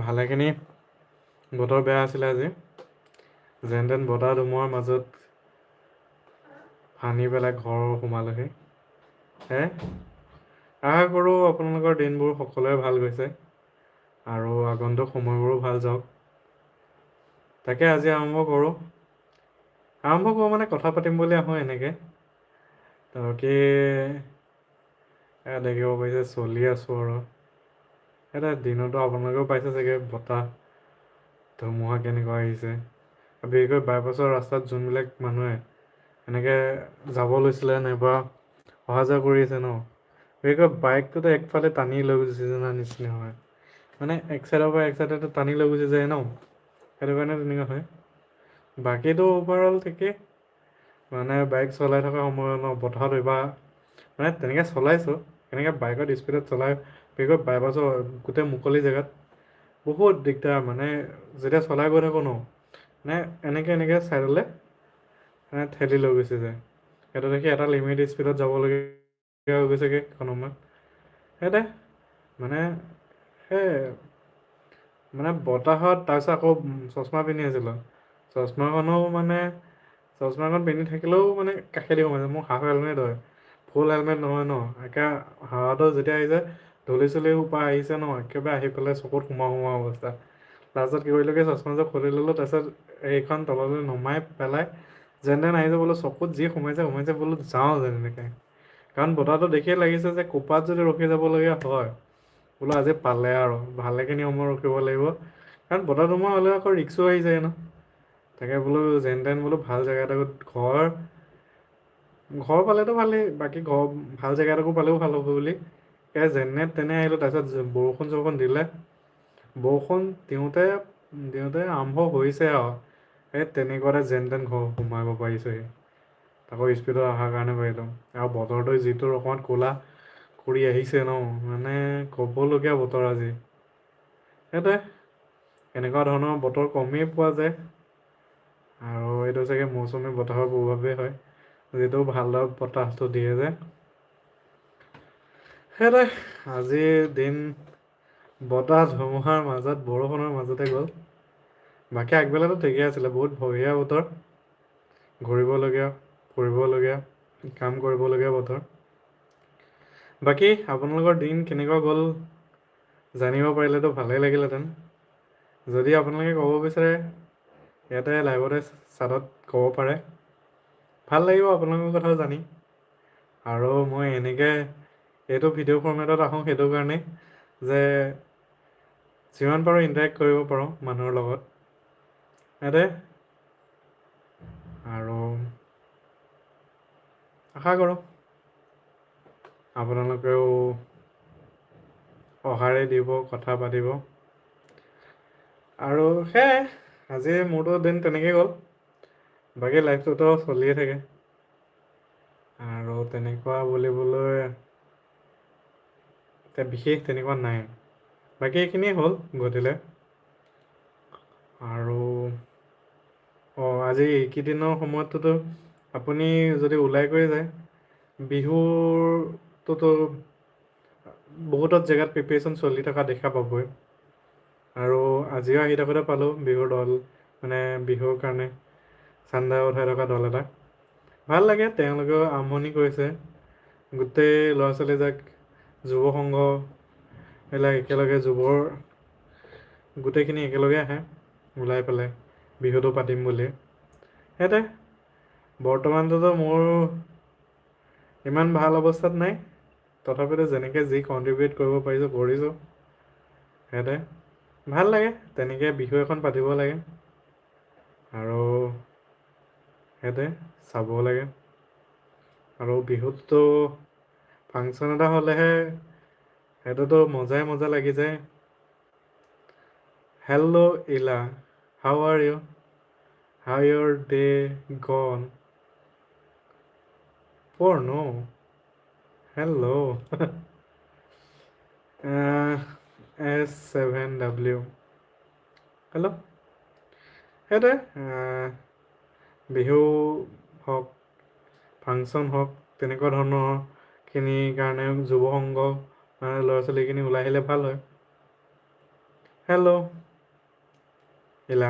ভালেখিনি বতৰ বেয়া আছিলে আজি। যেন তেন বতাহ ধুমুহাৰ মাজত ভাঙি পেলাই ঘৰ সোমালোহি। আশা কৰোঁ আপোনালোকৰ দিনবোৰ সকলোৰে ভাল গৈছে আৰু আগন্তুক সময়বোৰো ভাল যাওক। তাকে আজি আৰম্ভ কৰোঁ মানে কথা পাতিম বুলি আহোঁ এনেকৈ। তাকে দেখিব পাইছে চলি আছোঁ আৰু। দিনতো আপোনালোকেও পাইছে চাগে বতাহ ধুমুহা কেনেকুৱা আহিছে। বিশেষকৈ বাইপাছৰ ৰাস্তাত যোনবিলাক মানুহে এনেকৈ যাব লৈছিলে নাইবা অহা যোৱা কৰি আছে ন, বিশেষকৈ বাইকটোতো একফালে টানি লৈ গুচি যোৱাৰ নিচিনা হয়। মানে এক চাইডৰ পৰা এক চাইডে টানি লৈ গুচি যায় ন, সেইটো কাৰণে তেনেকুৱা হয়। বাকীটো অভাৰঅল ঠিকেই। মানে বাইক চলাই থকা সময়ত বতাহত মানে তেনেকৈ চলাইছোঁ। এনেকৈ বাইকত স্পীডত চলাই বিশেষকৈ বাইপাছৰ গোটেই মুকলি জেগাত বহুত দিগদাৰ। মানে যেতিয়া চলাই গৈ থাকোঁ ন, মানে এনেকৈ চাইডলৈ ঠেলি লৈ গুচি যায়। সেইটো দেখি এটা লিমিট স্পীডত যাবলগীয়া হৈ গৈছেগৈ সময়ত। মানে সেই মানে বতাহত তাৰপিছত আকৌ চশমা পিন্ধি আছিলোঁ। চশমাখন পিন্ধি থাকিলেও মানে কাষেদি সোমাই যায়। মোৰ হাফ হেলমেট হয়, ফুল হেলমেট নহয় ন। হাৱাটো যেতিয়া আহিছে ধূলি চুলি সোপা আহিছে ন, একেবাৰে আহি পেলাই চকুত সোমাওঁ অৱস্থা। লাষ্টত কি কৰিলোঁগৈ, চশমাযোৰ খুলি ল'লোঁ। তাৰপিছত এইখন তললৈ নমাই পেলাই যেন তেন আহিছোঁ বোলো, চকুত যি সোমাইছে বোলো যাওঁ যেনেকৈ। কাৰণ বতাহটো দেখিয়ে লাগিছে যে ক'ৰবাত যদি ৰখি যাবলগীয়া হয়, বোলো আজি পালে আৰু ভালেখিনি সময় ৰখিব লাগিব। কাৰণ বতাহ ধুমুহা হ'লেও আকৌ ৰিক্সো আহি যায় ন। তাকে বোলো যেন তেন বোলো ভাল জেগা এটাত ঘৰ পালেতো ভালেই, বাকী ভাল জেগা এটুকো পালেও ভাল হ'ব বুলি যেনে তেনে আহিলোঁ। তাৰপিছত বৰষুণ দিলে। বৰষুণ দিওঁতে আৰম্ভ হৈছে আৰু তেনেকুৱাতে যেন তেন ঘৰ সোমাব পাৰিছোঁহি। আকৌ স্পীডত অহাৰ কাৰণে পাৰিলোঁ। আৰু বতৰটো যিটো অকণমান ক'লা কৰি আহিছে ন, মানে ক'বলগীয়া বতৰ আজি। এনেকুৱা ধৰণৰ বতৰ কমেই পোৱা যায়। আৰু এইটো চাগে মৌচুমী বতাহৰ প্ৰভাৱেই হয়, যিটো ভালদৰে বতাহটো দিয়ে যে। আজিৰ দিন বতাহ ধুমুহাৰ মাজত, বৰষুণৰ মাজতে গ'ল। বাকী আগবেলাটো ঠিকেই আছিলে, বহুত বঢ়িয়া বতৰ। ঘূৰিবলগীয়া, ফুৰিবলগীয়া, কাম কৰিবলগীয়া বতৰ। বাকী আপোনালোকৰ দিন কেনেকুৱা গ'ল জানিব পাৰিলেতো ভালেই লাগিলহেঁতেন। যদি আপোনালোকে ক'ব বিচাৰে ইয়াতে লাইভতে চাটত ক'ব পাৰে। ভাল লাগিব আপোনালোকৰ কথাও জানি। আৰু মই এনেকৈ এইটো ভিডিঅ' ফৰ্মেটত আহোঁ সেইটো কাৰণেই যে যিমান পাৰোঁ ইণ্টাৰেক্ট কৰিব পাৰোঁ মানুহৰ লগত। আৰু আশা কৰোঁ আপোনালোকেও সঁহাৰি দিব, কথা পাতিব। আৰু সেয়াই, আজি মোৰতো দিন তেনেকেই গ'ল। বাকী লাইফটোতো চলিয়ে থাকে। আৰু তেনেকুৱা বুলিবলৈ বিশেষ তেনেকুৱা নাই। বাকী এইখিনিয়ে হ'ল গতিলে। আৰু আজি এইকেইদিনৰ সময়তটোতো আপুনি যদি ওলাই কৰি যায়, বিহুৰটোতো বহুতত জেগাত প্ৰিপেৰেশ্যন চলি থকা দেখা পাবই। আৰু আজিও আহি থাকোঁতে পালোঁ বিহুৰ দল, মানে বিহুৰ কাৰণে চান্দা উঠাই থকা দল এটা। ভাল লাগে, তেওঁলোকেও আৰম্ভণি কৰিছে। গোটেই ল'ৰা ছোৱালীজাক যুৱ সংঘ এইবিলাক একেলগে গোটেইখিনি একেলগে আহে ওলাই পেলাই বিহুটো পাতিম বুলি। বৰ্তমানটোতো মোৰ ইমান ভাল অৱস্থাত নাই, তথাপিতো যেনেকৈ যি কণ্ট্ৰিবিউট কৰিব পাৰিছোঁ কৰিছোঁ। ভাল লাগে, তেনেকৈ বিহু এখন পাতিব লাগে। আৰু চাব লাগে। আৰু বিহুততো ফাংচন এটা হ'লেহে সেইটোতো মজাই মজা লাগি যায়। Hello' Ila, how are you? How your day gone? Hello' S7W, hello'. Bihu হওক, ফাংচন হওক, তেনেকুৱা ধৰণৰখিনিৰ কাৰণে যুৱ সংঘ মানে ল'ৰা ছোৱালীখিনি ওলাই আহিলে ভাল হয়। হেল্ল' ইলা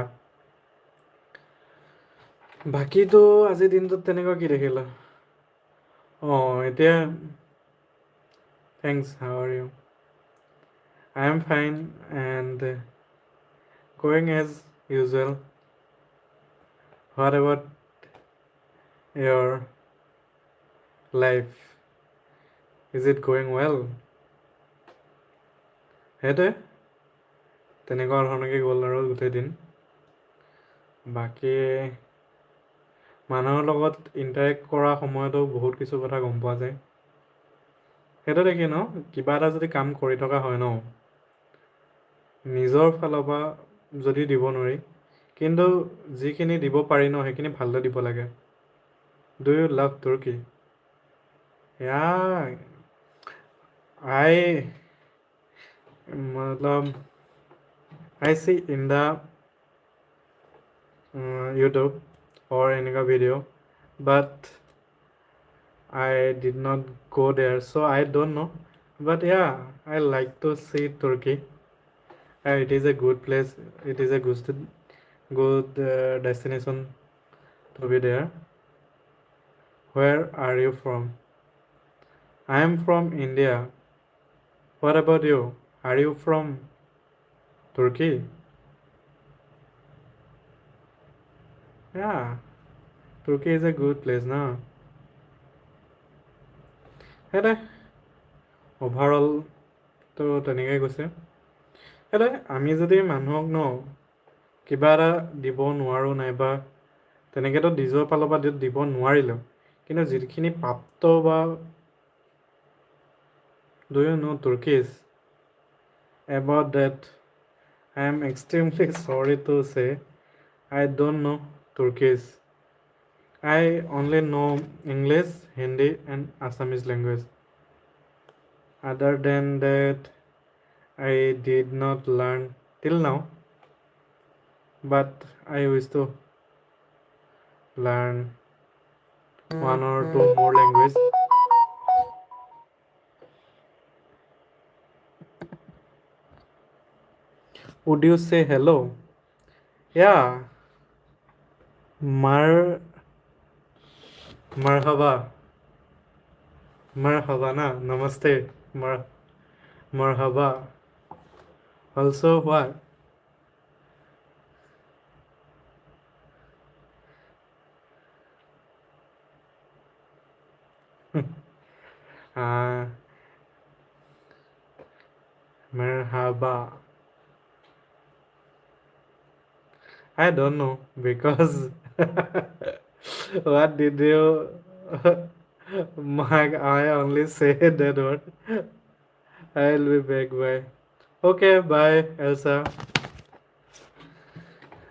বাকীতো আজিৰ দিনটোত তেনেকুৱা কি দেখিলা? এতিয়া thanks, how are you? I am fine and going as usual. What about your life? Is it going well? সেইটোৱে তেনেকুৱা ধৰণকে গ'ল আৰু গোটেই দিন। বাকী মানুহৰ লগত ইণ্টাৰেক্ট কৰা সময়তো বহুত কিছু কথা গম পোৱা যায়। সেইটো দেখি ন, কিবা এটা যদি কাম কৰি থকা হয় ন, নিজৰ ফালৰ পৰা যদি দিব নোৱাৰি, কিন্তু যিখিনি দিব পাৰি ন সেইখিনি ভালদৰে দিব লাগে। Do you love Turkey? Yeah, I matlab I see in the YouTube or এনেকুৱা video, but I did not go there, so I don't know. But yeah, I like to see Turkey. It is a good place. It is a good destination to be there. Where are you from? I am from India. What about you? Are you from Turkey? Yeah, Turkey is a good place, na? সেইটোৱে অভাৰঅলটো তেনেকৈ গৈছে। সেইটোৱে আমি যদি মানুহক ন কিবা এটা দিব নোৱাৰোঁ, নাইবা তেনেকৈতো নিজৰ ফালৰ পৰা দিব নোৱাৰিলেও, কিন্তু যিখিনি প্ৰাপ্ত বা do you know Turkish? About that, I am extremely sorry to say I don't know Turkish. I only know English, Hindi and Assamese language. Other than that, I did not learn till now, but I wish to learn one or two more language. Would you say hello? Yeah. Marhaba. Marhaba na. Namaste. Marhaba. Also what? Marhaba. I don't know because what did you Mark? I only say that word. I'll be back. Bye. Okay, bye, Elsa.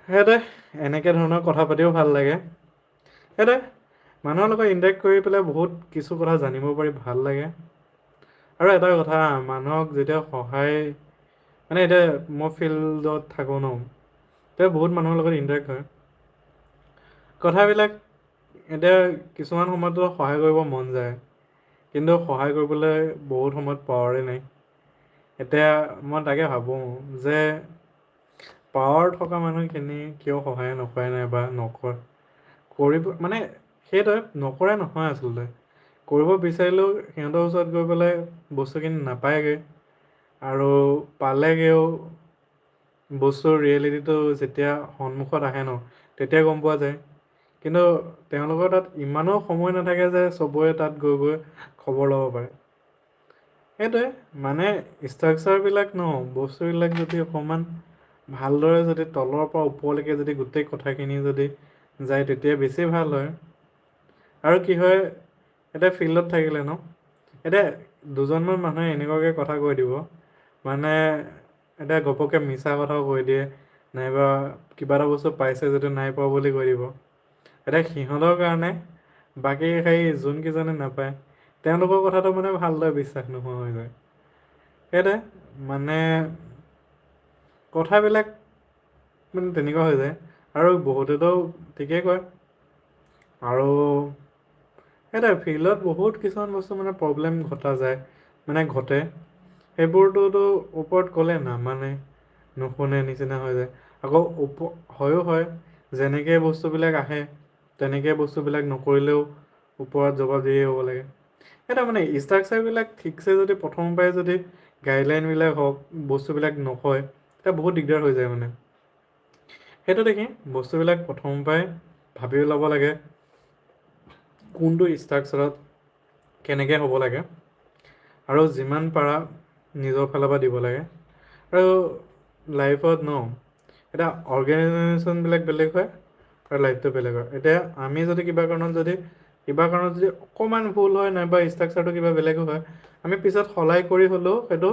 সেইটোৱে এনেকৈ ধৰণৰ কথা পাতিও ভাল লাগে। সেইটোৱে মানুহৰ লগত ইণ্টাৰেক্ট কৰি পেলাই বহুত কিছু কথা জানিব পাৰি ভাল লাগে। আৰু এটা কথা, মানুহক যেতিয়া সহায় মানে এতিয়া মই ফিল্ডত থাকোঁ ন, তেতিয়া বহুত মানুহৰ লগত ইণ্টাৰেক্ট হয়। কথাবিলাক এতিয়া কিছুমান সময়তো সহায় কৰিব মন যায়, কিন্তু সহায় কৰিবলৈ বহুত সময়ত পাৱাৰে নাই। এতিয়া মই তাকে ভাবোঁ যে পাৱাৰ থকা মানুহখিনি কিয় সহায় নকৰে নাইবা নকৰে কৰিব, মানে সেইটোৱে নকৰে নহয় আচলতে। কৰিব বিচাৰিলেও সিহঁতৰ ওচৰত গৈ পেলাই বস্তুখিনি নাপায়গৈ, আৰু পালেগৈও বস্তুৰ ৰিয়েলিটিটো যেতিয়া সন্মুখত আহে ন, তেতিয়া গম পোৱা যায়। কিন্তু তেওঁলোকৰ তাত ইমানো সময় নাথাকে যে চবৰে তাত গৈ গৈ খবৰ ল'ব পাৰে। সেইটোৱে মানে ষ্ট্ৰাকচাৰবিলাক ন, বস্তুবিলাক যদি অকণমান ভালদৰে যদি তলৰ পৰা ওপৰলৈকে যদি গোটেই কথাখিনি যদি যায়, তেতিয়া বেছি ভাল হয়। আৰু কি হয়, এতিয়া ফিল্ডত থাকিলে ন, এতিয়া দুজনমান মানুহে এনেকুৱাকৈ কথা কৈ দিব, মানে এতিয়া ঘপককৈ মিছা কথাও কৈ দিয়ে, নাইবা কিবা এটা বস্তু পাইছে যদি নাই পোৱা বুলি কৈ দিব। এতিয়া সিহঁতৰ কাৰণে বাকী সেই যোনকেইজনে নাপায়, তেওঁলোকৰ কথাটো মানে ভালদৰে বিশ্বাস নোহোৱা হৈ যায়। সেইটোৱে মানে কথাবিলাক মানে তেনেকুৱা হৈ যায়। আৰু বহুতেতো ঠিকেই কয়। আৰু সেইটোৱে ফিল্ডত বহুত কিছুমান বস্তু মানে প্ৰব্লেম ঘটা যায়, মানে ঘটে। সেইবোৰটোতো ওপৰত ক'লে নামানে, নুশুনে নিচিনা হৈ যায়। আকৌ হয়ো হয়, যেনেকে বস্তুবিলাক আহে তেনেকে বস্তুবিলাক নকৰিলেও ওপৰত জবাবদিহি হ'ব লাগে। এটা মানে ষ্ট্ৰাকচাৰবিলাক ঠিকছে যদি প্ৰথমৰ পৰাই যদি গাইডলাইনবিলাক হওক বস্তুবিলাক নকয়, তেতিয়া বহুত দিগদাৰ হৈ যায় মানে। সেইটো দেখি বস্তুবিলাক প্ৰথমৰ পৰাই ভাবি ল'ব লাগে কোনটো ষ্ট্ৰাকচাৰত কেনেকৈ হ'ব লাগে, আৰু যিমান পাৰা নিজৰ ফালৰ পৰা দিব লাগে। আৰু লাইফত এতিয়া অৰ্গেনাইজেশ্যনবিলাক বেলেগ হয় আৰু লাইফটো বেলেগ হয়। এতিয়া আমি যদি কিবা কাৰণত যদি অকণমান ভুল হয় নাইবা ষ্ট্ৰাকচাৰটো কিবা বেলেগো হয়, আমি পিছত সলাই কৰি হ'লেও সেইটো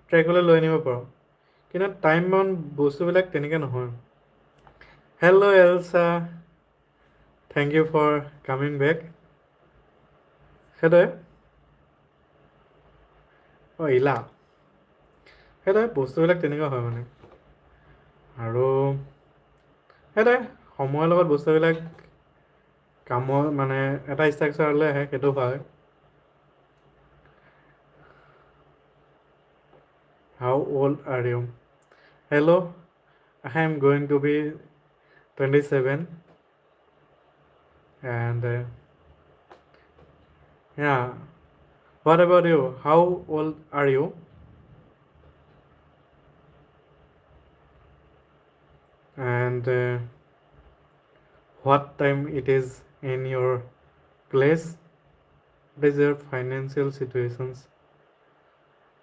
ট্ৰেকলৈ লৈ আনিব পাৰোঁ। কিন্তু টাইম বাউণ্ড বস্তুবিলাক তেনেকৈ নহয়। Hello' Elsa, thank you for coming back. সেইটোৱে ইলা সেইটোৱে বস্তুবিলাক তেনেকুৱা হয় মানে। আৰু সেইটোৱে সময়ৰ লগত বস্তুবিলাক কামৰ মানে এটা ষ্ট্ৰাকচাৰলৈ আহে, সেইটো হয়। How old are you? Hello, I am going to be 27, and yeah. What about you? How old are you? And what time it is in your place? What is your financial situations?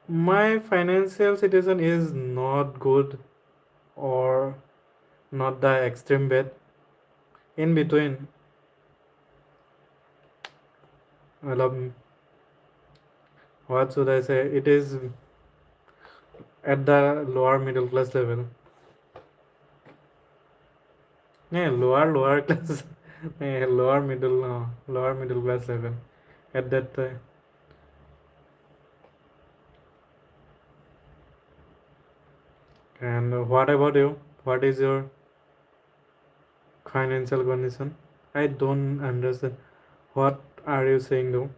My financial situation is not good or not the extreme bad. In between, what should I say? It is at the lower middle class level. Lower class, lower middle class level at that time. And what about you? What is your financial condition? I don't understand. What are you saying though?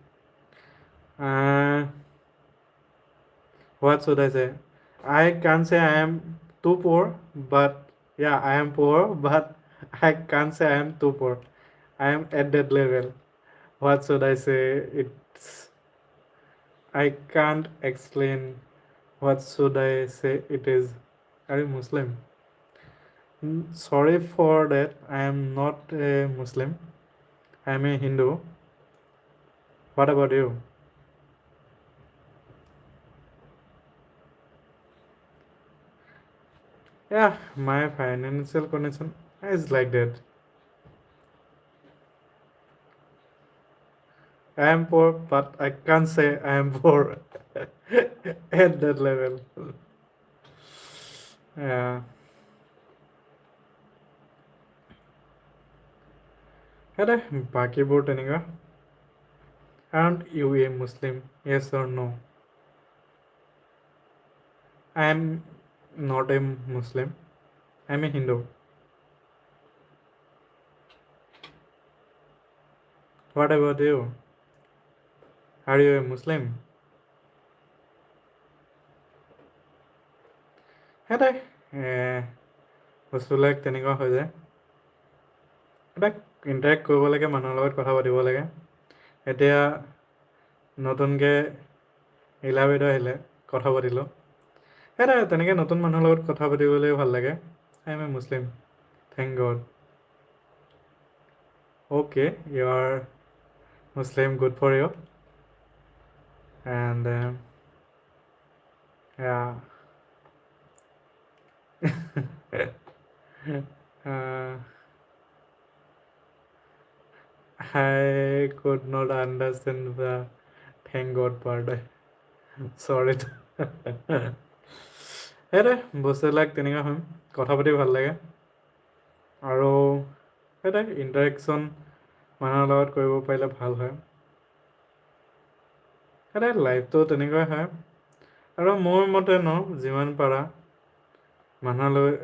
Uh, what should I say? I can't say I am too poor, but yeah, I am poor, but I can't say I am too poor. I am at that level. What should I say? I can't explain. What should I say? It is. Are you Muslim? Sorry for that. I am not a Muslim. I am a Hindu. What about you? Yeah, my financial condition is like that. I am poor, but I can't say I am poor at that level. Yeah. Ada বাকীবোৰ তেনেকুৱা. Aren't you a Muslim? Yes or no? I am not a Muslim. I am a Hindu. What about you? Are you a Muslim? সেইটাই বস্তুবিলাক তেনেকুৱা হৈ যায়। এটা interact কৰিব লাগে, মানুহৰ লগত কথা পাতিব লাগে। এতিয়া নতুনকৈ ইলা বাইদেউ আহিলে, কথা পাতিলোঁ। সেইটাই তেনেকৈ নতুন মানুহৰ লগত কথা পাতিবলৈ ভাল লাগে। I am a Muslim, thank God. Okay, you are Muslim, good for you. And I could not understand the thank God part. Sorry. সেইটোৱে বস্তুবিলাক তেনেকুৱা হয়, কথা পাতি ভাল লাগে। আৰু সেইটোৱে ইণ্টাৰেকশ্যন মানুহৰ লগত কৰিব পাৰিলে ভাল হয়। সেইটোৱে লাইফটো তেনেকুৱাই হয়। আৰু মোৰ মতে যিমান পাৰা মানুহৰ লগত,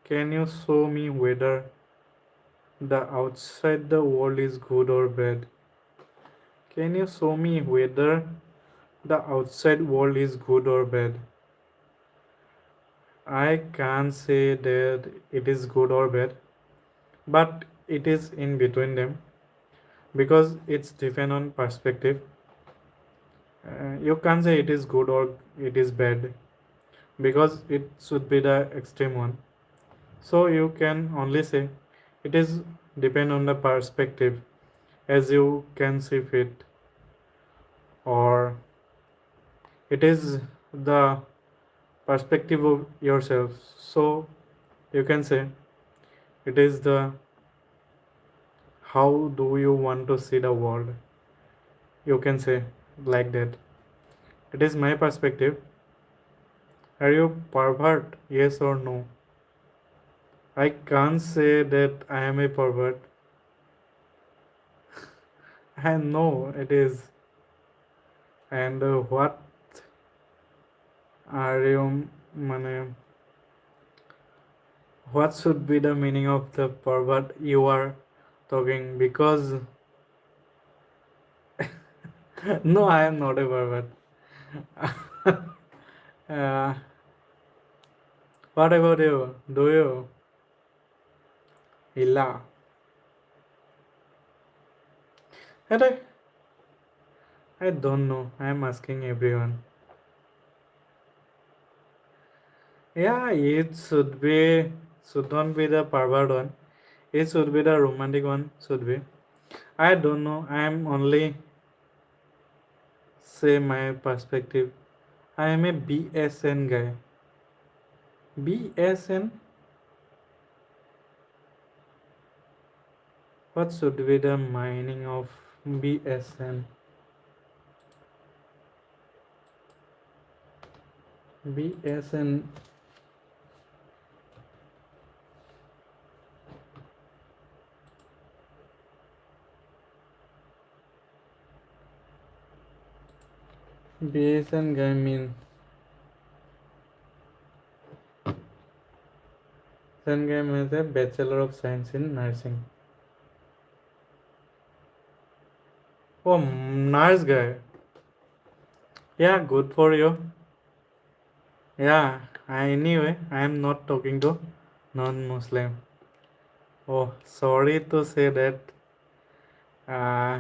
can you show' me weather the outside the world is good or bad? Can you show me whether the outside world is good or bad? I can't say that it is good or bad, but it is in between them because it's depend on perspective. You can't say it is good or it is bad because it should be the extreme one. So you can only say it is depend on the perspective as you can see fit, or it is the perspective of yourself. So you can say it is the how do you want to see the world. You can say like that. It is my perspective. Are you pervert? Yes or no? I can't say that I am a pervert. I know it is. And what are you, mane, what should be the meaning of the pervert you are talking? Because no, I am not a pervert. uh, what about you? Do you? Illa. And I don't know. I am asking everyone. Yeah, it shouldn't be the pervert one. It should be the romantic one. Should be. I don't know. I am only say my perspective. I am a BSN guy. BSN? What should be the meaning of BSN? BSN. BSN guy mean. SN guy means a Bachelor of Science in Nursing. Oh, nurse guy. Yeah, good for you. Yeah, anyway, I am not talking to non-Muslim. Oh, sorry to say that. Uh,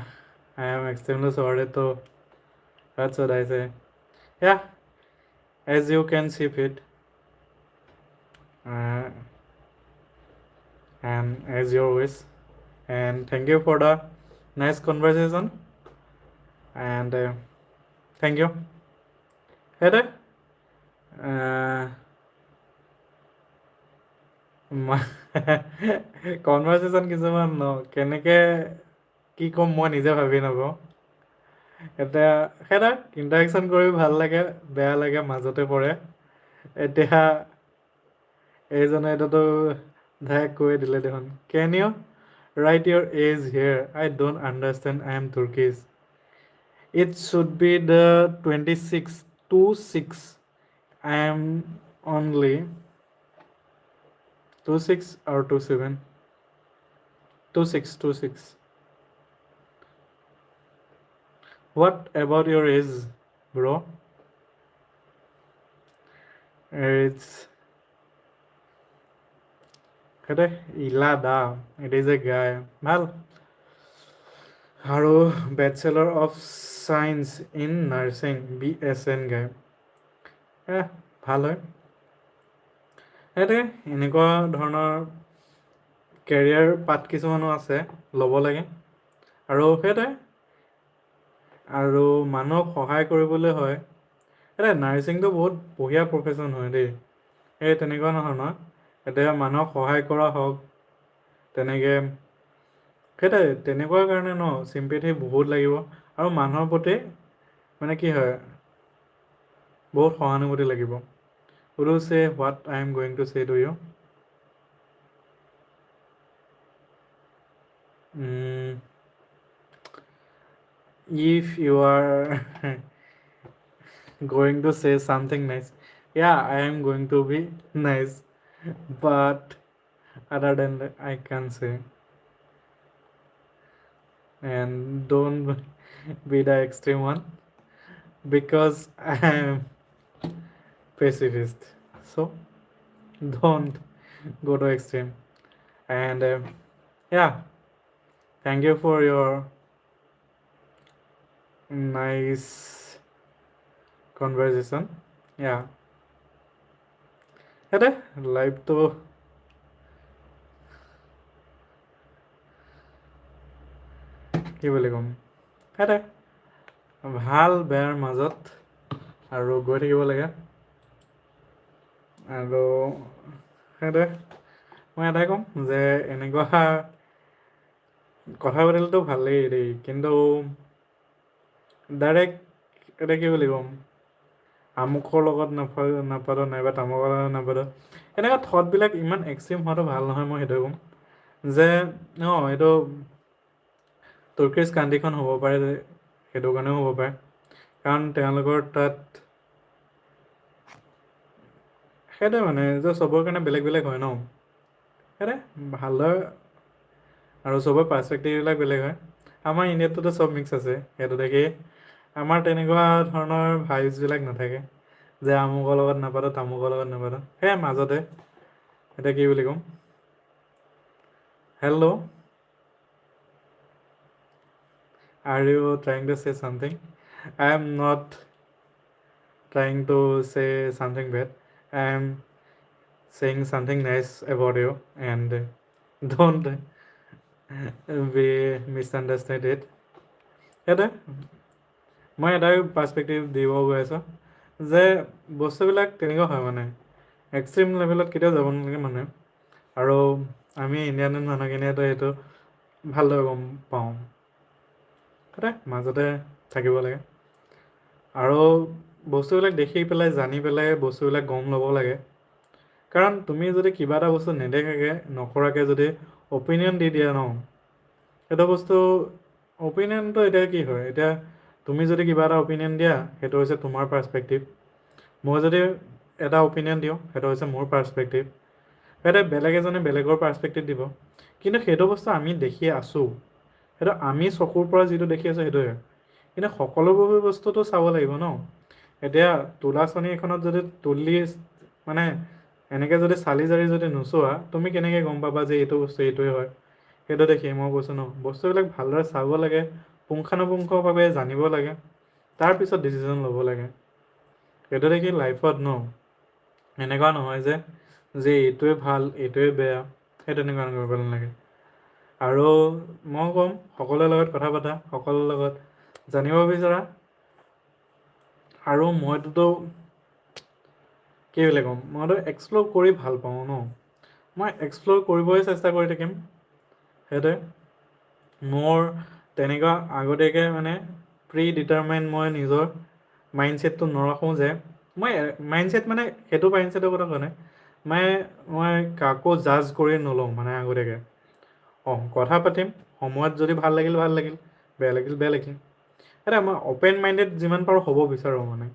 I am extremely sorry to. What should I say? Yeah, as you can see fit, uh, and as your wish. And thank you for the nice conversation. And thank you. Hey, conversation কিছুমান ন কেনেকে কি ক'ম মই নিজে ভাবি নাপাওঁ। এতিয়া সেইটা ইণ্টাৰেকশ্যন কৰি ভাল লাগে বেয়া লাগে মাজতে পৰে। এতিয়া এইজনে এটাতো ডাইৰেক্ট কৈ দিলে দেখোন। Can you write your age here? I don't understand, I am Turkish. It should be the 26 to 6. I am only 26 or 27. 26, 26. What about your age, bro? It's Ilada. It is a guy. Well, আৰু Bachelor of Science in Nursing, BSN guy. ভাল হয়। সেইটোৱে এনেকুৱা ধৰণৰ career path কিছুমানো আছে, ল'ব লাগে। আৰু সেইটোৱে আৰু মানুহক সহায় কৰিবলৈ হয়। এতিয়া নাৰ্ছিংটো বহুত বঢ়িয়া প্ৰফেশ্যন হয় দেই। এই তেনেকুৱা নহয় নহয়। এতিয়া মানুহক সহায় কৰা হওক, তেনেকৈ সেইটোৱে তেনেকুৱা কাৰণে ন চিম্পেথি বহুত লাগিব। আৰু মানুহৰ প্ৰতি মানে কি হয় বহুত সহানুভূতি লাগিব। Would you say what I am going to say to you? Mm, if you are going to say something nice, yeah, I am going to be nice. But other than that, I can say. And don't be the extreme one because I am pacifist. So, don't go to extreme. And yeah, thank you for your nice conversation. Yeah, সেইটোৱে লাইফটো কি বুলি ক'ম, সেইটোৱে ভাল বেয়াৰ মাজত আৰু গৈ থাকিব লাগে। আৰু সেইটোৱে মই এটাই ক'ম যে এনেকুৱা কথা পাতিলেতো ভালেই দেই, কিন্তু ডাইৰেক্ট এতিয়া কি বুলি ক'ম, আমুকৰ লগত নাপাতো নাইবা তামুকৰ লগত নাপাতো, এনেকুৱা থটবিলাক ইমান এক্সট্ৰিম হোৱাটো ভাল নহয়। মই সেইটোৱে ক'ম যে এইটো তুৰ্কিজ কাণ্ট্ৰিখন হ'ব পাৰে যে সেইটো কাৰণেও হ'ব পাৰে, কাৰণ তেওঁলোকৰ তাত সেইটোৱে মানে যে চবৰ কাৰণে বেলেগ বেলেগ হয় ন, সেইটোৱে ভালদৰে আৰু চবৰ পাৰ্চপেক্টিভবিলাক বেলেগ হয়। আমাৰ ইণ্ডিয়াতটোতো চব মিক্স আছে, সেইটো দেখি আমাৰ তেনেকুৱা ধৰণৰ ভাইবছবিলাক নাথাকে যে আমুকৰ লগত নাপাতো তামুকৰ লগত নাপাতো, সেয়াই মাজতে। এতিয়া কি বুলি ক'ম, hello', are you trying to say something? I am not trying to say something bad. I am saying something nice about you, and don't be misunderstood it. সেইটোৱে মই এটাই পাৰ্চপেক্টিভ দিব গৈ আছোঁ যে বস্তুবিলাক তেনেকুৱা হয় মানে এক্সট্ৰিম লেভেলত কেতিয়াও যাব নালাগে মানুহে। আৰু আমি ইণ্ডিয়ান মানুহখিনিয়েতো এইটো ভালদৰে গম পাওঁ, সেইটোৱে মাজতে থাকিব লাগে। আৰু বস্তুবিলাক দেখি পেলাই জানি পেলাই বস্তুবিলাক গম ল'ব লাগে। কাৰণ তুমি যদি কিবা এটা বস্তু নেদেখাকৈ নকৰাকৈ যদি অপিনিয়ন দি দিয়া ন, সেইটো বস্তু অপিনিয়নটো এতিয়া কি হয়, এতিয়া তুমি যদি কিবা এটা অপিনিয়ন দিয়া সেইটো হৈছে তোমাৰ পাৰ্চপেক্টিভ, মই যদি এটা অপিনিয়ন দিওঁ সেইটো হৈছে মোৰ পাৰ্চপেক্টিভ, সেইটো বেলেগ এজনে বেলেগৰ পাৰ্চপেক্টিভ দিব। কিন্তু সেইটো বস্তু আমি দেখি আছোঁ, সেইটো আমি চকুৰ পৰা যিটো দেখি আছোঁ সেইটোৱে, কিন্তু সকলোবোৰ বস্তুটো চাব লাগিব ন। এতিয়া তুলাচনী এখনত যদি তুলি মানে এনেকৈ যদি চালি জাৰি যদি নোচোৱা, তুমি কেনেকৈ গম পাবা যে এইটো বস্তু এইটোৱে হয়। সেইটো দেখি মই কৈছোঁ ন, বস্তুবিলাক ভালদৰে চাব লাগে, পুংখানুপুংখভাৱে জানিব লাগে, তাৰপিছত ডিচিশ্যন ল'ব লাগে। সেইটো দেখি লাইফত ন এনেকুৱা নহয় যে এইটোৱে ভাল এইটোৱে বেয়া, সেই তেনেকুৱা কৰিব নালাগে। আৰু মই ক'ম সকলোৰে লগত কথা পতা, সকলোৰে লগত জানিব বিচৰা। আৰু মইতোতো কি বুলি ক'ম, মইতো এক্সপ্ল'ৰ কৰি ভাল পাওঁ ন, মই এক্সপ্ল'ৰ কৰিবই চেষ্টা কৰি থাকিম। সেইটোৱে মোৰ তেনেকুৱা আগতীয়াকৈ মানে প্ৰি ডিটাৰমাইণ্ড মই নিজৰ মাইণ্ডছেটটো নৰাখোঁ যে মই মাইণ্ডছেট মানে সেইটো মাইণ্ডছেটৰ কথা কোৱা নাই, মই কাকো জাজ কৰি নলওঁ মানে আগতীয়াকৈ। কথা পাতিম, সময়ত যদি ভাল লাগিল ভাল লাগিল, বেয়া লাগিল বেয়া লাগিল, এটা মই অ'পেন মাইণ্ডেড যিমান পাৰোঁ হ'ব বিচাৰোঁ মানে,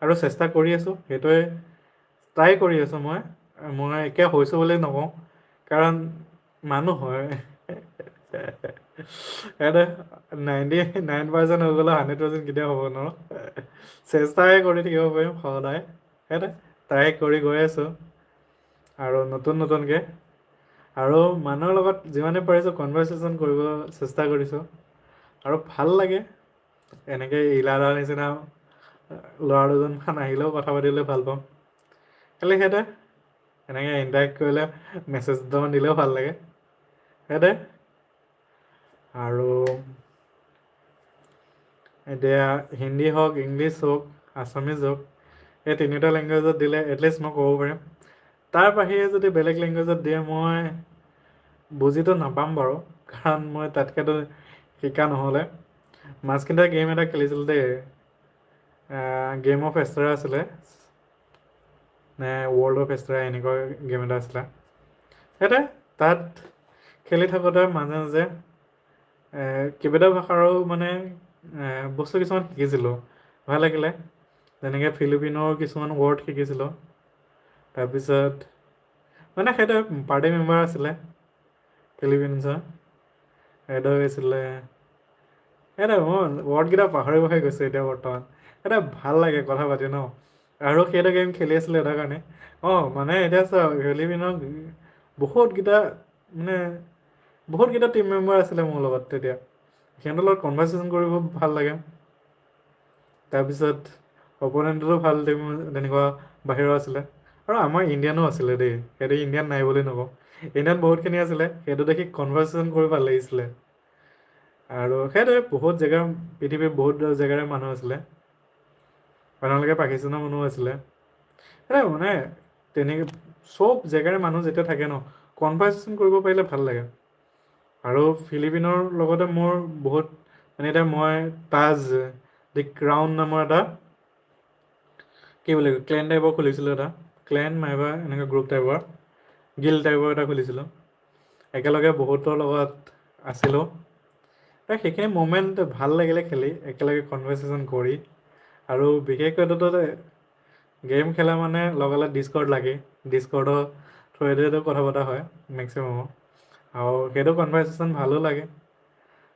আৰু চেষ্টা কৰি আছোঁ। সেইটোৱে ট্ৰাই কৰি আছোঁ। মই একে হৈছোঁ বুলি নকওঁ, কাৰণ মানুহ হয় সেইটোৱে 99% হৈ গ'লেও 100% কেতিয়াও হ'ব নোৱাৰোঁ, চেষ্টাই কৰি থাকিব পাৰিম সদায়। সেইটোৱে ট্ৰাই কৰি গৈ আছোঁ আৰু নতুনকৈ আৰু মানুহৰ লগত যিমানে পাৰিছোঁ কনভাৰ্চেশ্যন কৰিব চেষ্টা কৰিছোঁ। আৰু ভাল লাগে এনেকৈ ইলাদাৰ নিচিনা ল'ৰা দুজনমান আহিলেও কথা পাতিলে ভাল পাওঁ। খালি সেইটোৱে এনেকৈ ইণ্টাৰেক্ট কৰিলে মেছেজ দুটামান দিলেও ভাল লাগে। সেইটোৱে আৰু এতিয়া হিন্দী হওক, ইংলিছ হওক, আছামিজ হওক, এই তিনিটা লেংগুৱেজত দিলে এটলিষ্ট মই ক'ব পাৰিম। তাৰ বাহিৰে যদি বেলেগ লেংগুৱেজত দিয়ে মই বুজিতো নাপাম বাৰু, কাৰণ মই তাতকৈতো শিকা নহ'লে। মাজখিনিতে গেম এটা খেলিছিলোঁ দেই, গেম অফ এষ্টাৰা আছিলে নে ৱৰ্ল্ড অফ এষ্টাৰা, এনেকুৱা গেম এটা আছিলে। সেইটোৱে তাত খেলি থাকোঁতে মাজে মাজে কেইবাটাও ভাষাৰো মানে বস্তু কিছুমান শিকিছিলোঁ, ভাল লাগিলে। যেনেকৈ ফিলিপিনৰ কিছুমান ৱৰ্ড শিকিছিলোঁ। তাৰপিছত মানে সেইটোৱে পাৰ্টি মেম্বাৰ আছিলে ফিলিপিনছৰ, সেইটো হৈছিলে। সেইটোৱে মই ৱৰ্ডকেইটা পাহৰি গৈছোঁ এতিয়া বৰ্তমান। সেইটোৱে ভাল লাগে কথা পাতি ন, আৰু সেইটো গেম খেলি আছিলোঁ এটা কাৰণে মানে এতিয়া চা ফিলিপিনৰ বহুতকেইটা মানে বহুতকেইটা টিম মেম্বাৰ আছিলে মোৰ লগত তেতিয়া সিহঁতৰ লগত কনভাৰ্চেশ্যন কৰিব ভাল লাগে তাৰপিছত অপনেণ্টতো ভাল টিম তেনেকুৱা বাহিৰৰ আছিলে আৰু আমাৰ ইণ্ডিয়ানো আছিলে দেই সেইটো ইণ্ডিয়ান নাই বুলি নকওঁ ইণ্ডিয়ান বহুতখিনি আছিলে সেইটো দেখি কনভাৰ্চেশ্যন কৰি ভাল লাগিছিলে আৰু সেইদৰে বহুত জেগাৰ পৃথিৱীৰ বহুত জেগাৰে মানুহ আছিলে আপোনালোকে পাকিস্তানৰ মানুহ আছিলে সেই মানে তেনেকৈ চব জেগাৰে মানুহ যেতিয়া থাকে ন কনভাৰ্চেশ্যন কৰিব পাৰিলে ভাল লাগে আৰু ফিলিপিনৰ লগতে মোৰ বহুত মানে এতিয়া মই তাজ দি ক্ৰাউন নামৰ এটা কি বুলি কয় ক্লেন টাইপৰ খুলিছিলোঁ এটা ক্লেন নাইবা এনেকৈ গ্ৰুপ টাইপৰ গিল টাইপৰ এটা খুলিছিলোঁ একেলগে বহুতৰ লগত আছিলোঁ সেইখিনি মমেণ্ট ভাল লাগিলে খেলি একেলগে কনভাৰ্চেশ্যন কৰি আৰু বিশেষকৈতো গেম খেলা মানে লগালগ ডিস্কৰ্ড লাগে ডিস্কৰ্ডৰ থ্ৰুৱেদিতো কথা পতা হয় মেক্সিমামৰ আৰু সেইটো কনভাৰ্চেশ্যন ভালো লাগে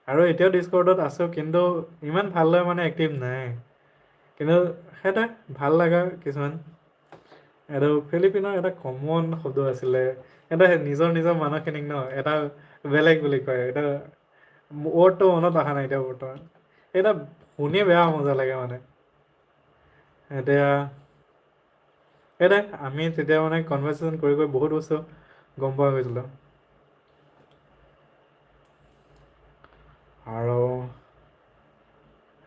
আৰু এতিয়াও ডিস্কৰ্ডত আছোঁ কিন্তু ইমান ভালদৰে মানে এক্টিভ নাই কিন্তু সেইটোৱে ভাল লগা কিছুমান এইটো ফিলিপিনৰ এটা কমন শব্দ আছিলে এটা নিজৰ নিজৰ মানুহখিনিক ন এটা বেলেগ বুলি কয় এটা ৱৰ্ডটো মনত অহা নাই এতিয়া বৰ্তমান এটা শুনি বেয়া মজা লাগে মানে এতিয়া সেইটোৱে আমি তেতিয়া মানে কনভাৰ্চেশ্যন কৰি কৰি বহুত বস্তু গম পোৱা গৈছিলোঁ আৰু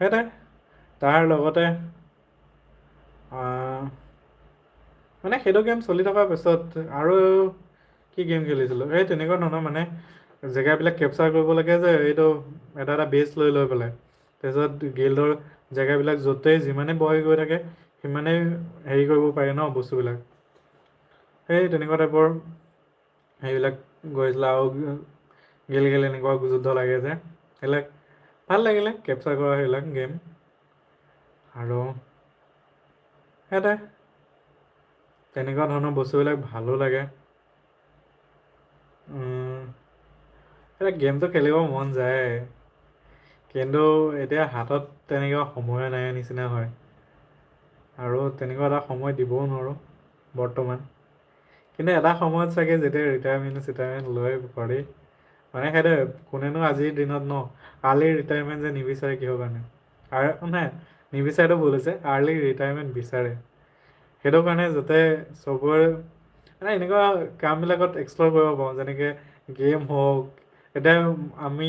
সেইটোৱে তাৰ লগতে মানে সেইটো গেম চলি থকাৰ পিছত আৰু কি গেম খেলিছিলোঁ এই তেনেকুৱা ধৰণৰ মানে জেগাবিলাক কেপচাৰ কৰিব লাগে যে এইটো এটা এটা বেচ লৈ লৈ পেলাই তাৰপিছত গিল্ডৰ জেগাবিলাক য'তেই যিমানে বয় গৈ থাকে সিমানেই হেৰি কৰিব পাৰে ন বস্তুবিলাক সেই তেনেকুৱা টাইপৰ সেইবিলাক গৈছিলোঁ আৰু গেল এনেকুৱা যুদ্ধ লাগে যে সেইবিলাক ভাল লাগিলে কেপচাৰ কৰা সেইবিলাক গেম আৰু সেইটোৱে তেনেকুৱা ধৰণৰ বস্তুবিলাক ভালো লাগে এতিয়া গেমটো খেলিব মন যায় কিন্তু এতিয়া হাতত তেনেকুৱা সময় নাই নিচিনা হয় আৰু তেনেকুৱা এটা সময় দিবও নোৱাৰোঁ বৰ্তমান কিন্তু এটা সময়ত চাগে যেতিয়া ৰিটায়াৰমেণ্ট চিটায়াৰমেণ্ট লৈ পাৰি মানে সেইটোৱে কোনেনো আজিৰ দিনত ন আৰ্লি ৰিটায়াৰমেণ্ট যে নিবিচাৰে কিহৰ কাৰণে নাই নিবিচাৰটো ভুল হৈছে আৰ্লি ৰিটায়াৰমেণ্ট বিচাৰে সেইটো কাৰণে যাতে চবৰে মানে এনেকুৱা কামবিলাকত এক্সপ্ল'ৰ কৰিব পাৰোঁ যেনেকৈ গেম হওক এতিয়া আমি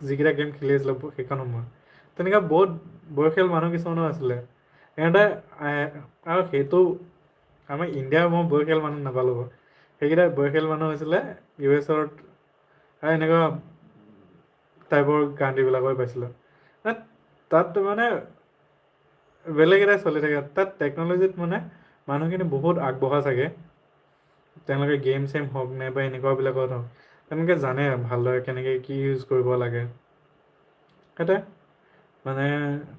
যিকেইটা গেম খেলি আছিলোঁ সেইখন সময় তেনেকুৱা বহুত বয়সীয়াল মানুহ কিছুমানো আছিলে সিহঁতে আৰু সেইটো আমাৰ ইণ্ডিয়াৰ মই বয়সীয়াল মানুহ নাপালোঁ সেইকেইটা বয়সীয়াল মানুহ হৈছিলে US আৰু এনেকুৱা টাইপৰ কাণ্ট্ৰিবিলাকৰ পাইছিলোঁ তাত মানে বেলেগ এটাই চলি থাকে তাত টেকন'লজিত মানে মানুহখিনি বহুত আগবঢ়া চাগে তেওঁলোকে গেম চেম হওক নাইবা এনেকুৱাবিলাকত হওক তেনেকৈ জানে ভালদৰে কেনেকৈ কি ইউজ কৰিব লাগে সেইটোৱে মানে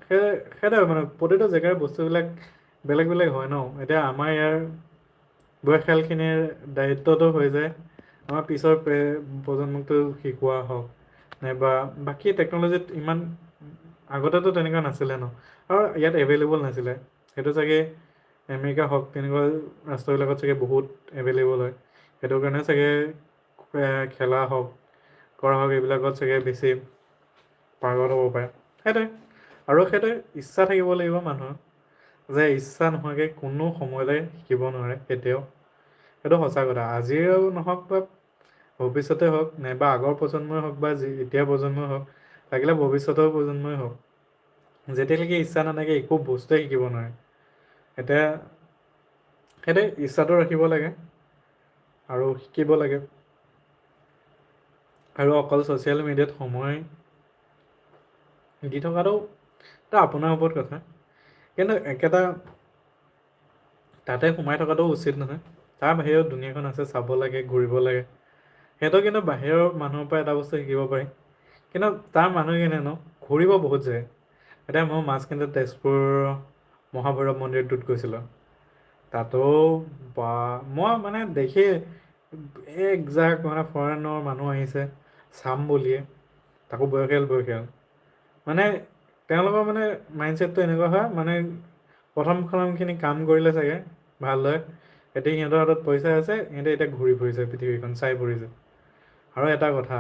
সেইটোৱে মানে প্ৰতিটো জেগাৰ বস্তুবিলাক বেলেগ বেলেগ হয় ন এতিয়া আমাৰ ইয়াৰ বয়সীয়ালখিনিৰ দায়িত্বটো হৈ যায় আমাৰ পিছৰ প্ৰজন্মকটো শিকোৱা হওক নাইবা বাকী টেকন'লজিত ইমান আগতেতো তেনেকুৱা নাছিলে ন আৰু ইয়াত এভেইলেবল নাছিলে সেইটো চাগে আমেৰিকা হওক তেনেকুৱা ৰাষ্ট্ৰবিলাকত চাগে বহুত এভেইলেবল হয় সেইটো কাৰণে চাগে খেলা হওক কৰা হওক এইবিলাকত চাগে বেছি পাৰ্গত হ'ব পাৰে সেইটোৱে আৰু সেইটোৱে ইচ্ছা থাকিব লাগিব মানুহৰ যে ইচ্ছা নোহোৱাকৈ কোনো সময়তে শিকিব নোৱাৰে কেতিয়াও সেইটো সঁচা কথা আজিও নহওক বা ভৱিষ্যতে হওক নাইবা আগৰ প্ৰজন্মই হওক বা এতিয়া প্ৰজন্মই হওক লাগিলে ভৱিষ্যতৰ প্ৰজন্মই হওক যেতিয়ালৈকে ইচ্ছা নাথাকে একো বস্তুৱে শিকিব নোৱাৰে এতিয়া সেইটোৱে ইচ্ছাটো ৰাখিব লাগে আৰু শিকিব লাগে আৰু অকল ছ'চিয়েল মিডিয়াত সময় দি থকাটো আপোনাৰ ওপৰত কথা কিন্তু একেটা তাতে সোমাই থকাটো উচিত নহয় তাৰ বাহিৰেও দুুনীয়াখন আছে চাব লাগে ঘূৰিব লাগে সিহঁতৰ কিন্তু বাহিৰৰ মানুহৰ পৰা এটা বস্তু শিকিব পাৰি কিন্তু তাৰ মানুহখিনি ন ঘূৰিব বহুত যায় এতিয়া মই মাজখিনিত তেজপুৰ মহাভৈৰৱ মন্দিৰটোত গৈছিলোঁ তাতো বা মই মানে দেখি একজাক মানে ফৰেনৰ মানুহ আহিছে চাম বুলিয়ে তাকো বয়সীয়াল মানে তেওঁলোকৰ মানে মাইণ্ডছেটটো এনেকুৱা হয় মানে প্ৰথমখিনি কাম কৰিলে চাগে ভালদৰে, এতিয়া সিহঁতৰ হাতত পইচা আছে, সিহঁতে এতিয়া ঘূৰি ফুৰিছে পৃথিৱীখন, চাই ফুৰিছে। আৰু এটা কথা,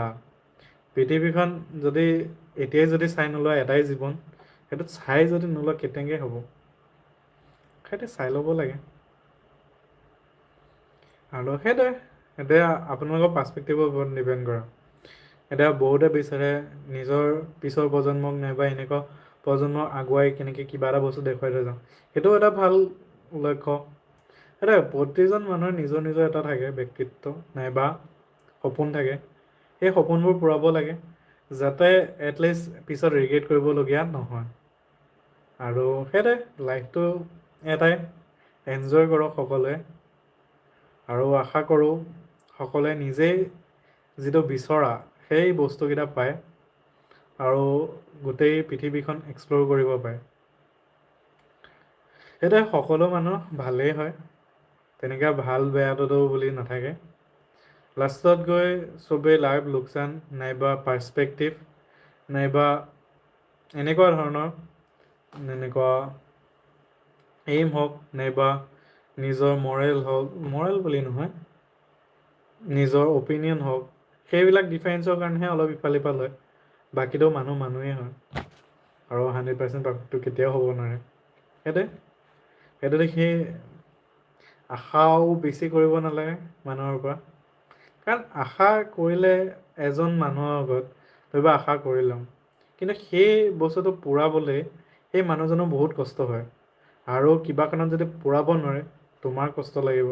পৃথিৱীখন যদি এতিয়াই যদি চাই নোলোৱা, এটাই জীৱন, সেইটোত চাই যদি নোলোৱা কেনেকৈ হ'ব? সেইটো চাই ল'ব লাগে। আৰু সেইটোৱে, এতিয়া আপোনালোকৰ পাৰ্চপেক্টিভৰ ওপৰত ডিপেণ্ড কৰা। এতিয়া বহুতে বিচাৰে নিজৰ পিছৰ প্ৰজন্মক নাইবা এনেকুৱা প্ৰজন্মক আগুৱাই কেনেকৈ কিবা এটা বস্তু দেখুৱাই থৈ যাওঁ, সেইটোও এটা ভাল লক্ষ্য। এতিয়া প্ৰতিজন মানুহৰ নিজৰ নিজৰ এটা থাকে ব্যক্তিত্ব নাইবা সপোন থাকে, সেই সপোনবোৰ পূৰাব লাগে, যাতে এটলিষ্ট পিছত ৰিগ্ৰেট কৰিবলগীয়া নহয়। আৰু সেইটোৱে, লাইফটো এটাই, এনজয় কৰক সকলোৱে। আৰু আশা কৰোঁ সকলোৱে নিজেই যিটো বিচৰা সেই বস্তুকেইটা পায় আৰু গোটেই পৃথিৱীখন এক্সপ্ল'ৰ কৰিব পাৰে। সেইটোৱে, সকলো মানুহ ভালেই হয়, তেনেকৈ ভাল বেয়াটোতো বুলি নাথাকে। লাষ্টত গৈ চবেই লাইফ লোকচান নাইবা পাৰ্চপেক্টিভ নাইবা এনেকুৱা ধৰণৰ এনেকুৱা এইম হওক নাইবা নিজৰ মৰেল বুলি নহয়, নিজৰ অপিনিয়ন হওক, সেইবিলাক ডিফাৰেঞ্চৰ কাৰণেহে অলপ ইফাল সিফাল হয়। বাকীতো মানুহেই হয়, আৰু 100% পাৰফেক্টটো কেতিয়াও হ'ব নোৱাৰে। সেইটো দেখি আশাও বেছি কৰিব নালাগে মানুহৰ পৰা, কাৰণ আশা কৰিলে এজন মানুহৰ আগত ধৰিবা আশা কৰি ল'ম, কিন্তু সেই বস্তুটো পূৰাবলৈ সেই মানুহজনৰ বহুত কষ্ট হয়, আৰু কিবা কাৰণত যদি পূৰাব নোৱাৰে তোমাৰ কষ্ট লাগিব।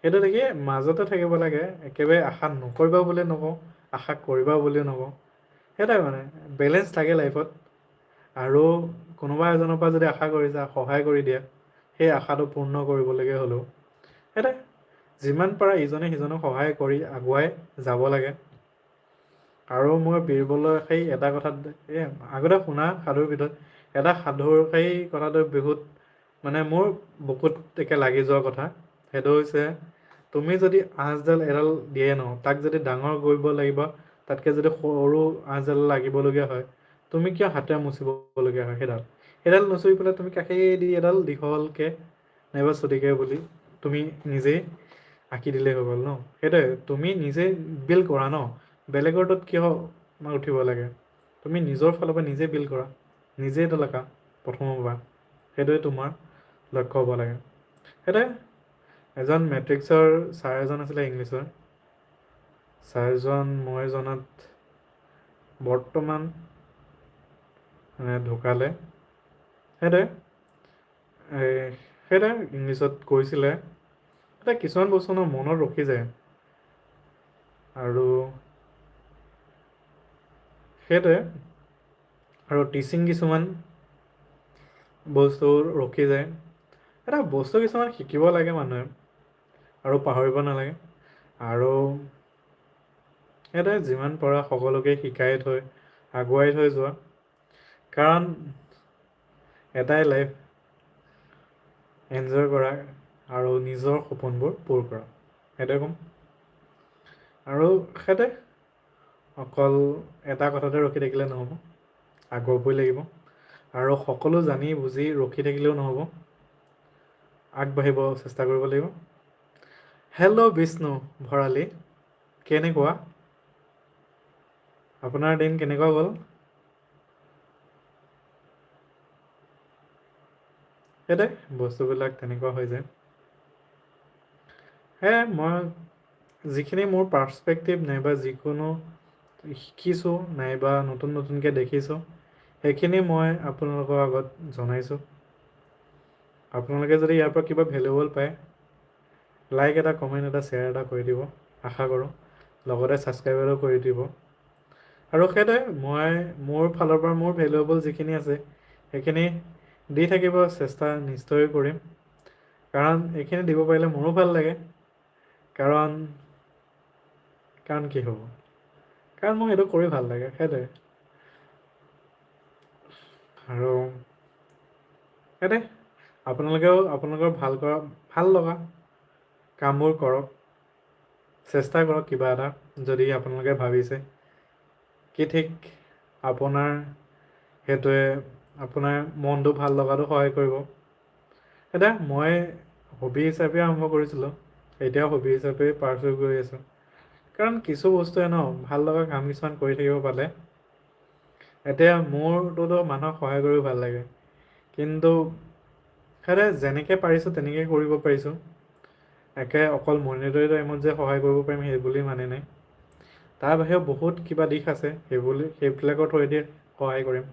সেইটো দেখি মাজতে থাকিব লাগে, একেবাৰে আশা নকৰিবা বুলি নকওঁ, আশা কৰিবা বুলিও নকওঁ। সেইটোৱে মানে বেলেঞ্চ লাগে লাইফত। আৰু কোনোবা এজনৰ পৰা যদি আশা কৰিছা, সহায় কৰি দিয়া সেই আশাটো পূৰ্ণ কৰিবলৈকে হ'লেও, সেইটোৱে যিমান পাৰা ইজনে সিজনক সহায় কৰি আগুৱাই যাব লাগে। আৰু মই বীৰবলৰ সেই এটা কথাত এই আগতে শুনা সাধুৰ ভিতৰত এটা সাধুৰ সেই কথাটো বহুত মানে মোৰ বুকুত একে লাগি যোৱা কথা। সেইটো হৈছে, তুমি যদি আঁচডাল এডাল দিয়ে ন, তাক যদি ডাঙৰ কৰিব লাগিব, তাতকৈ যদি সৰু আঁচডাল লাগিবলগীয়া হয়, তুমি কিয় হাতেৰে মুচিবলগীয়া হয়? সেইডাল নচুই পেলাই তুমি কাষেদি এডাল দীঘলকৈ নাইবা চুটিকৈ বুলি তুমি নিজেই আঁকি দিলেই হৈ গ'ল ন। সেইটোৱে, তুমি নিজেই বিল্ড কৰা ন, বেলেগৰটোত কিয় উঠিব লাগে? তুমি নিজৰ ফালৰ পৰা নিজে বিল্ড কৰা, নিজে এডাল আঁকা প্ৰথমৰ পৰা, সেইটোৱে তোমাৰ লক্ষ্য হ'ব লাগে। সেইটোৱে, এজন মেট্ৰিক্সৰ ছাৰ এজন আছিলে ইংলিছৰ, ছাৰজন মই জনাত বৰ্তমান ঢুকালে। সেইটোৱে ইংলিছত কৈছিলে, এতিয়া কিছুমান বস্তু ন মনত ৰখি যায়, আৰু সেইটোৱে, আৰু টিচিং কিছুমান বস্তু ৰখি যায়। এটা বস্তু কিছুমান শিকিব লাগে মানুহে, আৰু পাহৰিব নালাগে। আৰু সেইটোৱে, যিমান পাৰা সকলোকে শিকাই থৈ আগুৱাই থৈ যোৱা, কাৰণ এটাই লাইফ, এনজয় কৰা আৰু নিজৰ সপোনবোৰ পূৰ কৰা, সেইটোৱে ক'ম। আৰু সেইটোৱে, অকল এটা কথাতে ৰখি থাকিলে নহ'ব, আগুৱাবই লাগিব। আৰু সকলো জানি বুজি ৰখি থাকিলেও নহ'ব, আগবাঢ়িব চেষ্টা কৰিব লাগিব। হেল্ল' বিষ্ণু ভৰালী, কেনেকুৱা? আপোনাৰ দিন কেনেকুৱা গ'ল? সেইটোৱে, বস্তুবিলাক তেনেকুৱা হৈ যায়। মই যিখিনি মোৰ পাৰ্চপেক্টিভ নাইবা যিকোনো শিকিছোঁ নাইবা নতুনকৈ দেখিছোঁ, সেইখিনি মই আপোনালোকৰ আগত জনাইছোঁ। আপোনালোকে যদি ইয়াৰ পৰা কিবা ভেলুৱেবল পায়, লাইক এটা, কমেণ্ট এটা, শ্বেয়াৰ এটা কৰি দিব আশা কৰোঁ, লগতে ছাবস্ক্ৰাইব কৰি দিব। আৰু সেইটোৱে, মই মোৰ ফালৰ পৰা মোৰ ভেলুৱেবল যিখিনি আছে সেইখিনি দি থাকিব চেষ্টা নিশ্চয় কৰিম, কাৰণ এইখিনি দিব পাৰিলে মোৰো ভাল লাগে। কাৰণ কি হ'ব? কাৰণ মোক এইটো কৰি ভাল লাগে, সেইটোৱে। আৰু সেইটোৱে, আপোনালোকেও আপোনালোকৰ ভাল লগা কামবোৰ কৰক, চেষ্টা কৰক কিবা এটা, যদি আপোনালোকে ভাবিছে কি ঠিক আপোনাৰ সেইটোৱে আপোনাৰ মনটো ভাল লগাটো সহায় কৰিব। এতিয়া মই হবি হিচাপে আৰম্ভ কৰিছিলোঁ, এতিয়াও হবি হিচাপে পাৰ্চু কৰি আছোঁ। কাৰণ কিছু বস্তুৱে ন ভাল লগা কাম কিছুমান কৰি থাকিব পালে, এতিয়া মোৰটোতো মানুহক সহায় কৰিও ভাল লাগে, কিন্তু যেনেকৈ পাৰিছোঁ তেনেকৈ কৰিব পাৰিছোঁ। একে অকল মনিটৰী টাইমত যে সহায় কৰিব পাৰিম সেই বুলি মানে নাই। তাৰ বাহিৰেও বহুত কিবা দিশ আছে, সেইবিলাকৰ থ্ৰুৱেদি সহায় কৰিম।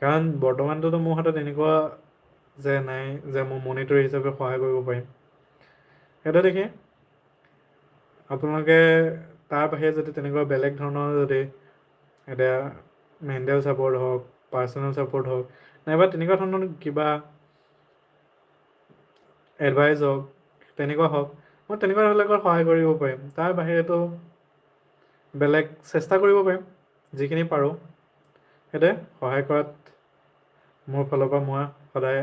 কাৰণ বৰ্তমানটোতো মোৰ হাতত এনেকুৱা যে নাই যে মই মনিটৰ হিচাপে সহায় কৰিব পাৰিম। সেইটো দেখি আপোনালোকে তাৰ বাহিৰে যদি তেনেকুৱা বেলেগ ধৰণৰ যদি এতিয়া মেণ্টেল ছাপৰ্ট হওক, পাৰ্চনেল ছাপৰ্ট হওক, নাইবা তেনেকুৱা ধৰণৰ কিবা এডভাইচ হওক, তেনেকুৱা হওক, মই তেনেকুৱাবিলাকৰ সহায় কৰিব পাৰিম। তাৰ বাহিৰেতো বেলেগ চেষ্টা কৰিব পাৰিম, যিখিনি পাৰোঁ। সেইটোৱে সহায় কৰাত মোৰ ফালৰ পৰা মই সদায়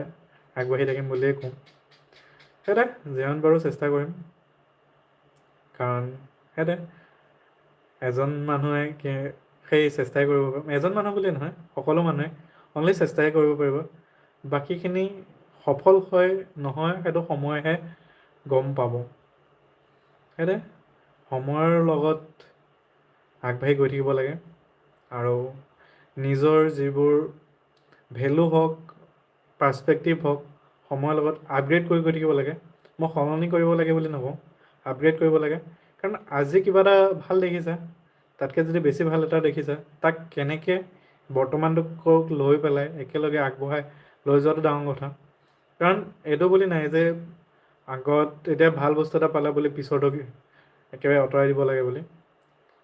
আগবাঢ়ি থাকিম বুলিয়েই কওঁ। সেইটোৱে যিমান পাৰোঁ চেষ্টা কৰিম। কাৰণ এজন মানুহে সেই চেষ্টাই কৰিব পাৰিব, এজন মানুহ বুলিয়ে নহয় সকলো মানুহে অনলি চেষ্টাই কৰিব পাৰিব। বাকীখিনি সফল হয় নহয় সেইটো সময়েহে গম পাব। সেইটোৱে সময়ৰ লগত আগবাঢ়ি গৈ থাকিব লাগে, আৰু নিজৰ যিবোৰ ভেলু হওক, পাৰ্চপেক্টিভ হওক, সময়ৰ লগত আপগ্ৰেড কৰি গৈ থাকিব লাগে। মই সলনি কৰিব লাগে বুলি নকওঁ, আপগ্ৰেড কৰিব লাগে। কাৰণ আজি কিবা এটা ভাল দেখিছা, তাতকৈ যদি বেছি ভাল এটা দেখিছা, তাক কেনেকৈ বৰ্তমানটোক লৈ পেলাই একেলগে আগবঢ়াই লৈ যোৱাটো ডাঙৰ কথা। কাৰণ এইটো বুলি নাই যে আগত এতিয়া ভাল বস্তু এটা পালে বুলি পিছৰটোক একেবাৰে আঁতৰাই দিব লাগে বুলি।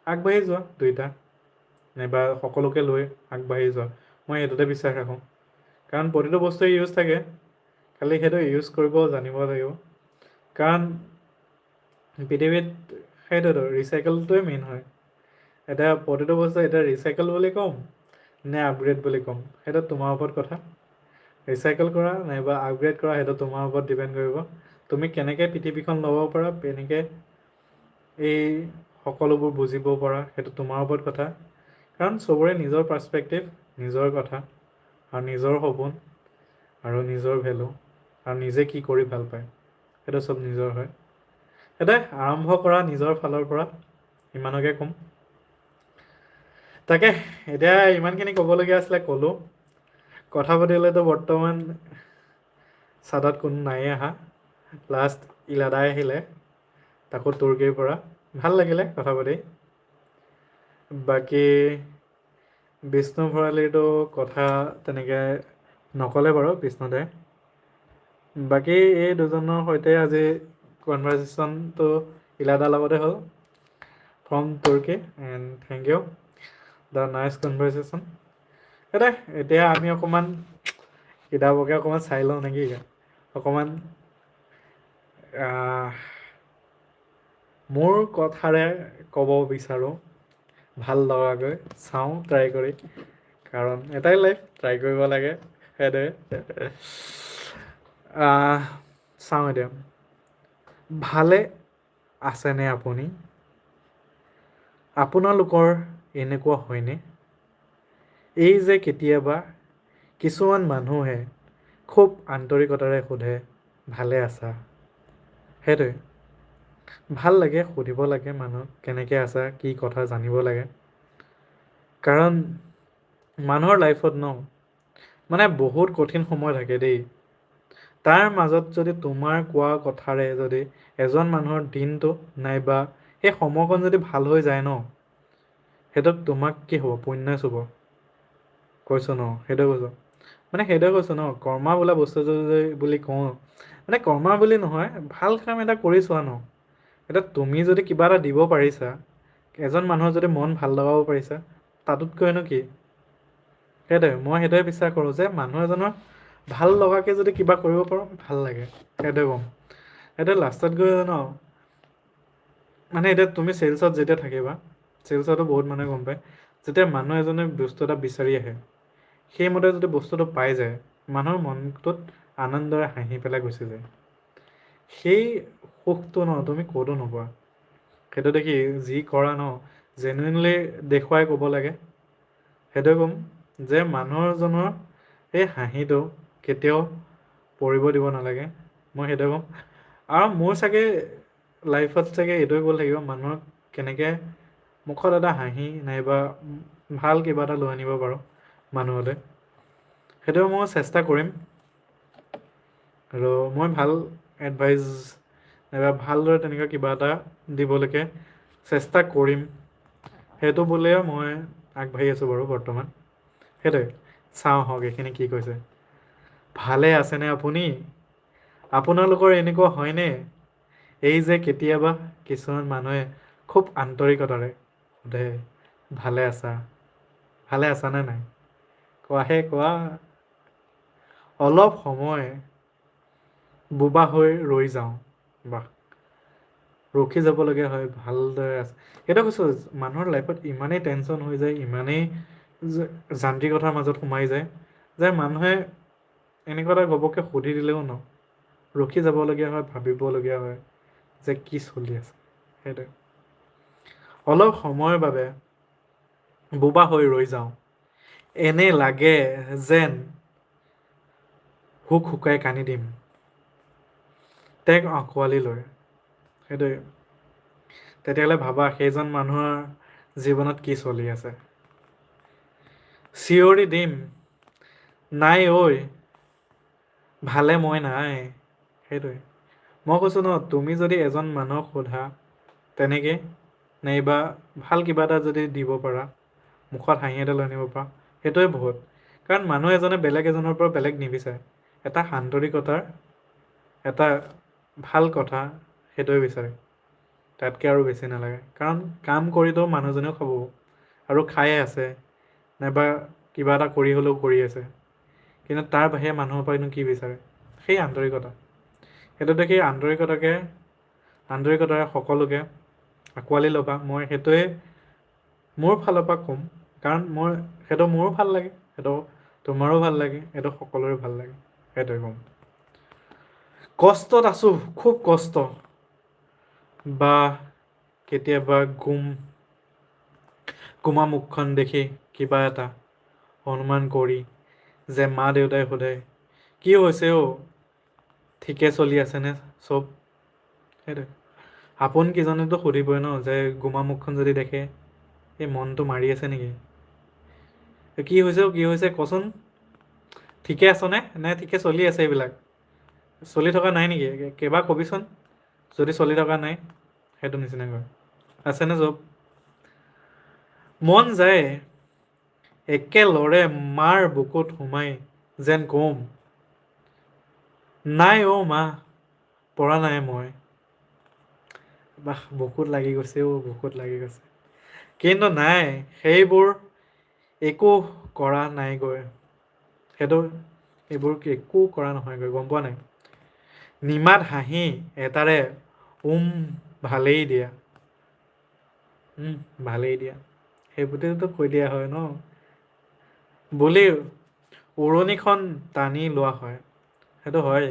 আগবাঢ়ি যোৱা দুইটা, নাইবা সকলোকে লৈ আগবাঢ়ি যোৱা, মই এইটোতে বিশ্বাস ৰাখোঁ। কাৰণ প্ৰতিটো বস্তুৱে ইউজ থাকে, খালি সেইটো ইউজ কৰিব জানিব লাগিব। কাৰণ পৃথিৱীত সেইটোতো ৰিচাইকেলটোৱে মেইন হয়। এতিয়া প্ৰতিটো বস্তু এতিয়া ৰিচাইকেল বুলি ক'ম নে আপগ্ৰেড বুলি ক'ম, সেইটো তোমাৰ ওপৰত কথা। ৰিচাইকেল কৰা নাইবা আপগ্ৰেড কৰা সেইটো তোমাৰ ওপৰত ডিপেণ্ড কৰিব। তুমি কেনেকৈ পৃথিৱীখন ল'ব পাৰা, কেনেকৈ এই সকলোবোৰ বুজিব পাৰা, সেইটো তোমাৰ ওপৰত কথা। কাৰণ চবৰে নিজৰ পাৰ্চপেক্টিভ, নিজৰ কথা আৰু নিজৰ সপোন আৰু নিজৰ ভেলু, আৰু নিজে কি কৰি ভাল পায়, সেইটো চব নিজৰ হয়। সেইটোৱে আৰম্ভ কৰা নিজৰ ফালৰ পৰা, ইমানকে ক'ম। তাকে এতিয়া ইমানখিনি ক'বলগীয়া আছিলে ক'লোঁ। কথা পাতিলেতো বৰ্তমান চাদত কোনো নায়েই আহা, লাষ্ট ইলাদাই আহিলে, তাকো তুৰ্কীৰ পৰা। ভাল লাগিলে কথা পাতি। বাকী বিষ্ণু ভৰালীটো কথা তেনেকৈ নক'লে বাৰু বিষ্ণুদাই। বাকী এই দুজনৰ সৈতে আজি কনভাৰচেশ্যনটো ইলাদাৰ লগতে হ'ল, from Turkey, and thank you the nice conversation. সেইটোৱে এতিয়া আমি অকণমান কিতাপকে অকণমান চাই লওঁ নেকি, অকণমান মোৰ কথাৰে ক'ব বিচাৰোঁ ভাল লগাকৈ, চাওঁ ট্ৰাই কৰি। কাৰণ এটাই লাইফ, ট্ৰাই কৰিব লাগে, সেইটোৱে। চাওঁ এতিয়া, ভালে আছেনে আপুনি? আপোনালোকৰ এনেকুৱা হয়নে? এই যে কেতিয়াবা কিছুমান মানুহে খুব আন্তৰিকতাৰে সোধে, ভালে আছা? সেইটোৱে ভাল লাগে, সুধিব লাগে মানুহক কেনেকৈ আছা, কি কথা জানিব লাগে। কাৰণ মানুহৰ লাইফত ন মানে বহুত কঠিন সময় থাকে দেই। তাৰ মাজত যদি তোমাৰ কোৱা কথাৰে যদি এজন মানুহৰ দিনটো নাইবা সেই সময়কণ যদি ভাল হৈ যায় ন, সেইটোত তোমাক কি হ'ব, পুণ্যই চুব। কৈছোঁ ন, সেইটোৱে কৈছোঁ। মানে সেইটোৱে কৈছোঁ ন, কৰ্মা বোলা বস্তুটো বুলি কওঁ, মানে কৰ্মা বুলি নহয়, ভাল কাম এটা কৰি চোৱা ন। এতিয়া তুমি যদি কিবা এটা দিব পাৰিছা, এজন মানুহৰ যদি মন ভাল লগাব পাৰিছা, তাতোতকৈনো কি। সেইটোৱে মই সেইটোৱে বিশ্বাস কৰোঁ যে মানুহ এজনৰ ভাল লগাকৈ যদি কিবা কৰিব পাৰোঁ, ভাল লাগে, সেইটোৱে ক'ম। এতিয়া লাষ্টত গৈ ন, মানে এতিয়া তুমি চেলছত যেতিয়া থাকিবা, চেলছতো বহুত মানুহে গম পায়, যেতিয়া মানুহ এজনে বস্তু এটা বিচাৰি আহে, সেইমতে যদি বস্তুটো পাই যায়, মানুহৰ মনটোত আনন্দৰে হাঁহি পেলাই গুচি যায়। সেই সুখটো ন তুমি ক'তো নোপোৱা। সেইটো দেখি যি কৰা ন, জেনুইনলি দেখুৱাই ক'ব লাগে। সেইটোৱে ক'ম যে মানুহজনৰ এই হাঁহিটো কেতিয়াও পৰিব দিব নালাগে, মই সেইটোৱে ক'ম। আৰু মোৰ চাগে লাইফত চাগে এইটোৱে গ'ল থাকিব, মানুহক কেনেকৈ মুখত এটা হাঁহি নাইবা ভাল কিবা এটা লৈ আনিব পাৰোঁ মানুহলৈ, সেইটো মই চেষ্টা কৰিম। আৰু মই ভাল এডভাইচ নাইবা ভালদৰে তেনেকুৱা কিবা এটা দিবলৈকে চেষ্টা কৰিম, সেইটো বুলিয়ে মই আগবাঢ়ি আছোঁ বাৰু বৰ্তমান। সেইটোৱে, চাওঁ হওক এইখিনি কি কৈছে। ভালে আছেনে আপুনি? আপোনালোকৰ এনেকুৱা হয়নে এই যে কেতিয়াবা কিছুমান মানুহে খুব আন্তৰিকতাৰে সুধে, ভালে আছা? ভালে আছানে নাই? কোৱাহে কোৱা। অলপ সময় বোবা হৈ ৰৈ যাওঁ, বাহ, ৰখি যাবলগীয়া হয় ভালদৰে আছে। সেইটো কৈছোঁ, মানুহৰ লাইফত ইমানেই টেনশ্যন হৈ যায়, ইমানেই যান্ত্ৰিকতাৰ মাজত সোমাই যায় যে মানুহে এনেকুৱা এটা ঘপককৈ সুধি দিলেও ন ৰখি যাবলগীয়া হয়, ভাবিবলগীয়া হয় যে কি চলি আছে। সেইটোৱে, অলপ সময়ৰ বাবে বোবা হৈ ৰৈ যাওঁ, এনে লাগে যেন হুক হুকাই কান্দি দিম তাইক আঁকোৱালি লৈ। সেইটোৱে, তেতিয়াহ'লে ভাবা সেইজন মানুহৰ জীৱনত কি চলি আছে। চিঞৰি দিম, নাই ঐ ভালে মই নাই। সেইটোৱে, মই কৈছোঁ ন, তুমি যদি এজন মানুহক সোধা তেনেকৈ, নাইবা ভাল কিবা এটা যদি দিব পাৰা, মুখত হাঁহি এটা লৈ আনিব পাৰা, সেইটোৱে বহুত। কাৰণ মানুহ এজনে বেলেগ এজনৰ পৰা বেলেগ নিবিচাৰে, এটা আন্তৰিকতাৰ এটা ভাল কথা সেইটোৱে বিচাৰে, তাতকৈ আৰু বেছি নালাগে। কাৰণ কাম কৰিতো মানুহজনেও খাব আৰু খায়ে আছে, নাইবা কিবা এটা কৰি হ'লেও কৰি আছে, কিন্তু তাৰ বাহিৰে মানুহৰ পৰানো কি বিচাৰে, সেই আন্তৰিকতা। সেইটো দেখি আন্তৰিকতাৰে সকলোকে আঁকোৱালি ল'বা, মই সেইটোৱে মোৰ ফালৰ পৰা ক'ম। কাৰণ সেইটো মোৰো ভাল লাগে, সেইটো তোমাৰো ভাল লাগে, সেইটো সকলোৰে ভাল লাগে, সেইটোৱে ক'ম। কষ্টত আছোঁ, খুব কষ্ট, বা কেতিয়াবা গোমা মুখখন দেখি কিবা এটা অনুমান কৰি যে মা দেউতাই সোধে, কি হৈছে অ', ঠিকে চলি আছেনে চব। সেইটোৱে, আপোনকেইজনেতো সুধিবই ন, যে গোমা মুখখন যদি দেখে এই মনটো মাৰি আছে নেকি, কি হৈছে অ', কি হৈছে কচোন, ঠিকে আছনে, নে ঠিকে চলি আছে এইবিলাক, চলি থকা নাই নেকি, এবাৰ কবিচোন যদি চলি থকা নাই। সেইটো নিচিনাকৈ আছেনে চব। মন যায় একেলৰে মাৰ বুকুত সোমাই যেন কম, নাই অ' মা পৰা নাই মই। বাহ, বুকুত লাগি গৈছে অ', বুকুত লাগি গৈছে। কিন্তু নাই, সেইবোৰ একো কৰা নাইগৈ, এইবোৰ একো কৰা নহয়গৈ, গম পোৱা নাই। নিমাত হাঁহি এটাৰে ভালেই দিয়া, ভালেই দিয়া, সেইবুলিতো কৈ দিয়া হয় ন, বুলি উৰণিখন টানি লোৱা হয়। সেইটো হয়,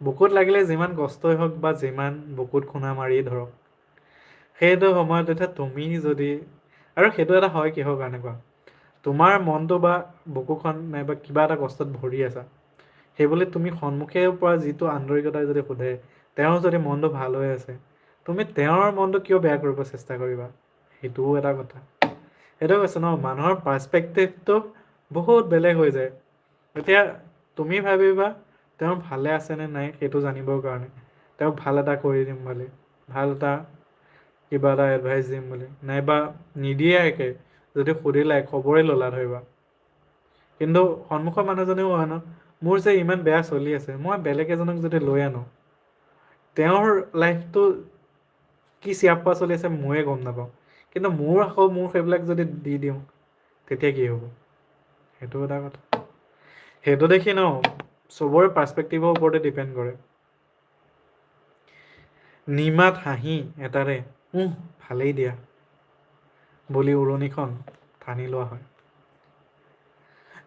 বুকুত লাগিলে যিমান কষ্টই হওক বা যিমান বুকুত খুন্দা মাৰিয়ে ধৰক, সেইটো সময়ত এতিয়া তুমি যদি, আৰু সেইটো এটা হয় কিহৰ কাৰণে কোৱা, তোমাৰ মনটো বা বুকুখন নাইবা কিবা এটা কষ্টত ভৰি আছা, সেইবুলি তুমি সন্মুখে পৰা যিটো আন্তৰিকতাই যদি সোধে, তেওঁৰ যদি মনটো ভাল হৈ আছে, তুমি তেওঁৰ মনটো কিয় বেয়া কৰিব চেষ্টা কৰিবা, সেইটোও এটা কথা। সেইটোৱে কৈছোঁ ন, মানুহৰ পাৰ্চপেক্টিভটো বহুত বেলেগ হৈ যায়। এতিয়া তুমি ভাবিবা তেওঁ ভালে আছেনে নাই সেইটো জানিবৰ কাৰণে তেওঁক ভাল এটা কৰি দিম বুলি, ভাল এটা কিবা এটা এডভাইচ দিম বুলি, নাইবা নিদিয়ে একে যদি সুধিলে খবৰে ল'লা ধৰিবা, কিন্তু সন্মুখৰ মানুহজনেও হয় ন, মোৰ যে ইমান বেয়া চলি আছে, মই বেলেগ এজনক যদি লৈ আনো, তেওঁৰ লাইফটো কি চিয়াপ্পা চলি আছে ময়ে গম নাপাওঁ, কিন্তু মোৰ সেইবিলাক যদি দি দিওঁ তেতিয়া কি হ'ব, সেইটো এটা কথা। সেইটো দেখি ন চবৰে পাৰ্চপেক্টিভৰ ওপৰতে ডিপেণ্ড কৰে। নিমাত হাঁহি এটাৰে ভালেই দিয়া বুলি উৰণিখন টানি লোৱা হয়।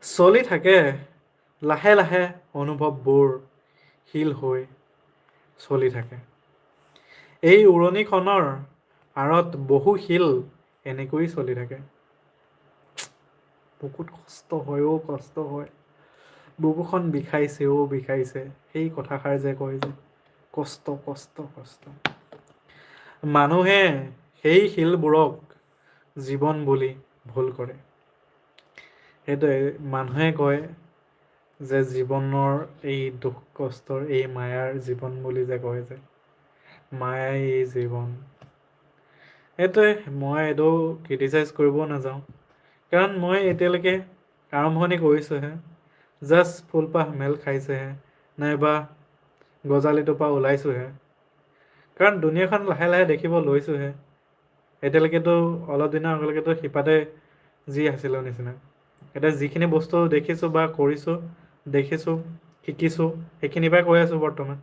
চলি থাকে লাহে লাহে অনুভৱবোৰ শিল হৈ চলি থাকে। এই উৰণিখনৰ আঁৰত বহু শিল এনেকৈয়ে চলি থাকে। বহুত কষ্ট হয়, কষ্ট হয়। বুকুখন বিষাইছেও বিষাইছে, সেই কথাষাৰ যে কয় যে কষ্ট কষ্ট কষ্ট। মানুহে সেই শিলবোৰক জীৱন বুলি ভুল কৰে। সেইটোৱে মানুহে কয় যে জীৱনৰ এই দুখ কষ্টৰ এই মায়াৰ জীৱন বুলি যে কয় যে মায়াই এই জীৱন। সেইটোৱে মই এইটো ক্ৰিটিচাইজ কৰিব নাযাওঁ, কাৰণ মই এতিয়ালৈকে আৰম্ভণি কৰিছোঁহে, জাষ্ট ফুলপাহ মেল খাইছেহে, নাইবা গজালিটোৰ পৰা ওলাইছোঁহে, কাৰণ দুনীয়াখন লাহে লাহে দেখিব লৈছোঁহে। এতিয়ালৈকেতো অলপ দিনৰ আগলৈকেতো শিপাতে যি আছিলোঁ নিচিনা। এতিয়া যিখিনি বস্তু দেখিছোঁ বা কৰিছোঁ, দেখিছোঁ, শিকিছোঁ, সেইখিনিৰ পৰাই কৈ আছোঁ বৰ্তমান।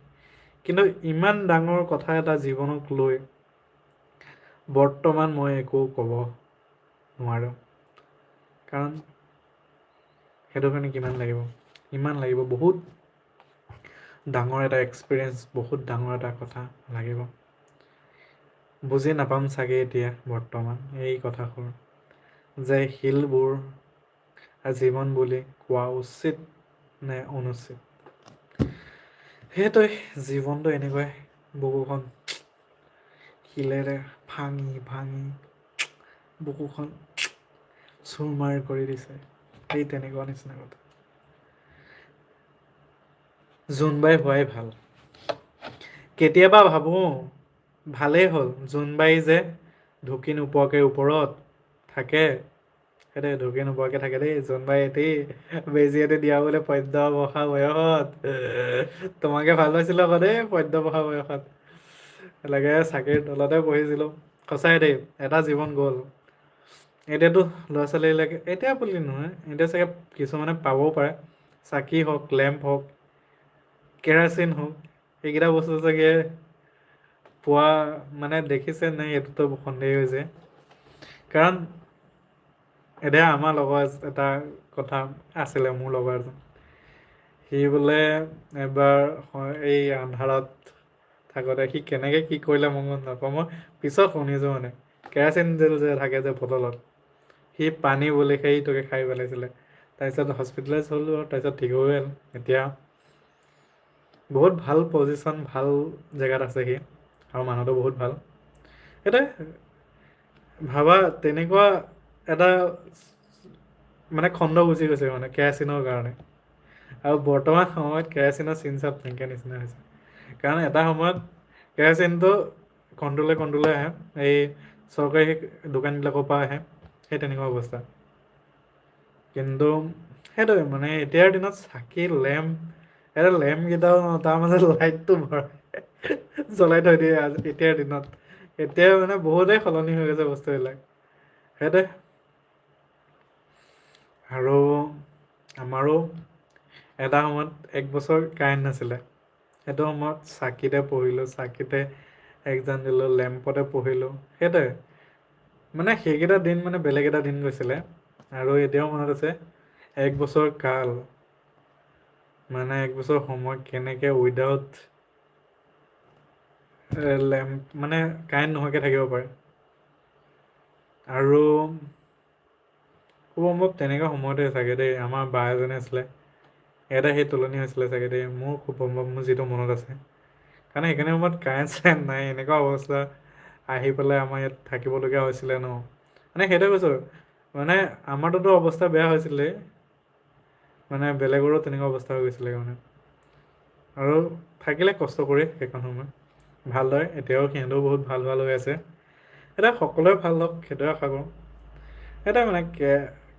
কিন্তু ইমান ডাঙৰ কথা এটা জীৱনক লৈ বৰ্তমান মই একো ক'ব নোৱাৰোঁ, কাৰণ সেইটো কাৰণে কিমান লাগিব, ইমান লাগিব, বহুত ডাঙৰ এটা এক্সপিৰিয়েঞ্চ, বহুত ডাঙৰ এটা কথা লাগিব। বুজি নাপাম চাগে এতিয়া বৰ্তমান এই কথাবোৰ, যে শিলবোৰ জীৱন বুলি কোৱা উচিত নে অনুচিত। সেইটোৱে জীৱনটো এনেকুৱাই, বুকুখন শিলেৰে ভাঙি ভাঙি বুকুখন চুৰমাৰ কৰি দিছে, সেই তেনেকুৱা নিচিনা কথা। জোনবাই হোৱাই ভাল। কেতিয়াবা ভাবোঁ ভালেই হ'ল জোনবাই যে ঢুকি নোপোৱাকৈ ওপৰত থাকে। সেইটোৱে ঢুকি নোপোৱাকৈ থাকে দেই জোনবাই এটি বেজি এটি দিয়া বোলে পদ্য বসা বয়সত। তোমাকে ভাল পাইছিলোঁ আকৌ দেই পদ্য পঢ়া বয়সত, লাগে চাকিৰ তলতে পঢ়িছিলোঁ। সঁচাই দেই এটা জীৱন গ'ল। এতিয়াতো ল'ৰা ছোৱালীবিলাকে, এতিয়া বুলি নহয়, এতিয়া চাগে কিছুমানে পাবও পাৰে, চাকি হওক, লেম্প হওক, কেৰাচিন হওক, এইকেইটা বস্তু চাগে পোৱা মানে দেখিছে নাই এইটোতো সন্দেহ হৈছে। কাৰণ এতিয়া আমাৰ লগৰ এটা কথা আছিলে, মোৰ লগৰ এজন, সি বোলে এবাৰ এই আন্ধাৰত থাকোঁতে সি কেনেকৈ কি কৰিলে মই গম নাপাওঁ, মই পিছত শুনিছোঁ মানে, কেৰাচিন তেল যে থাকে যে বটলত, সি পানী বুলি সেইটোকে খাই পেলাইছিলে। তাৰপিছত হস্পিটেলাইজ হ'ল আৰু তাৰপিছত ঠিক হৈ গ'ল। এতিয়া বহুত ভাল পজিশ্যন, ভাল জেগাত আছে সি, আৰু মানুহটো বহুত ভাল। সেইটোৱে ভাবা তেনেকুৱা এটা মানে খণ্ড গুচি গৈছে মানে কেৰাচিনৰ কাৰণে, আৰু বৰ্তমান সময়ত কেৰাচিনৰ চিন চাপ নাইকিয়া নিচিনা হৈছে। কাৰণ এটা সময়ত কেৰাচিনটো কণ্ট্ৰলে আহে, এই চৰকাৰী দোকানবিলাকৰ পৰা আহে, সেই তেনেকুৱা অৱস্থা। কিন্তু সেইটোৱে মানে এতিয়াৰ দিনত চাকি লেম্প, এটা লেম্পকেইটাও তাৰ মাজত লাইটটো জ্বলাই থৈ দিয়ে এতিয়াৰ দিনত। এতিয়া মানে বহুতেই সলনি হৈ গৈছে বস্তুবিলাক। সেইটোৱে আৰু আমাৰো এটা সময়ত 1 বছৰ কাৰেণ্ট নাছিলে। সেইটো সময়ত চাকিতে পঢ়িলোঁ, চাকিতে এক্সাম দিলোঁ, লেম্পতে পঢ়িলোঁ। সেইটোৱে মানে সেইকেইটা দিন মানে বেলেগ এটা দিন গৈছিলে। আৰু এতিয়াও মনত আছে 1 বছৰ কাল, মানে 1 বছৰ সময় কেনেকৈ উইদাউট লেম্প মানে কাৰেণ্ট নোহোৱাকৈ থাকিব পাৰে। আৰু খুব সম্ভৱ তেনেকুৱা সময়তে চাগে দেই, আমাৰ বা এজনী আছিলে, ইয়াতে সেই তুলনি হৈছিলে চাগে দেই, মোৰ খুব সম্ভৱ, মোৰ যিটো মনত আছে। কাৰণ সেইখিনি সময়ত কাৰেণ্ট চাৰেণ্ট নাই, এনেকুৱা অৱস্থা, আহি পেলাই আমাৰ ইয়াত থাকিবলগীয়া হৈছিলে ন। মানে সেইটোৱে কৈছোঁ, মানে আমাৰটোতো অৱস্থা বেয়া হৈছিলেই, মানে বেলেগৰো তেনেকুৱা অৱস্থা হৈ গৈছিলে মানে। আৰু থাকিলে কষ্ট কৰি সেইখন সময় ভালদৰে, এতিয়াও সিহঁতেও বহুত ভাল ভাল হৈ আছে। এতিয়া সকলোৱে ভাল হওক সেইটোৱে আশা কৰোঁ। এটা মানে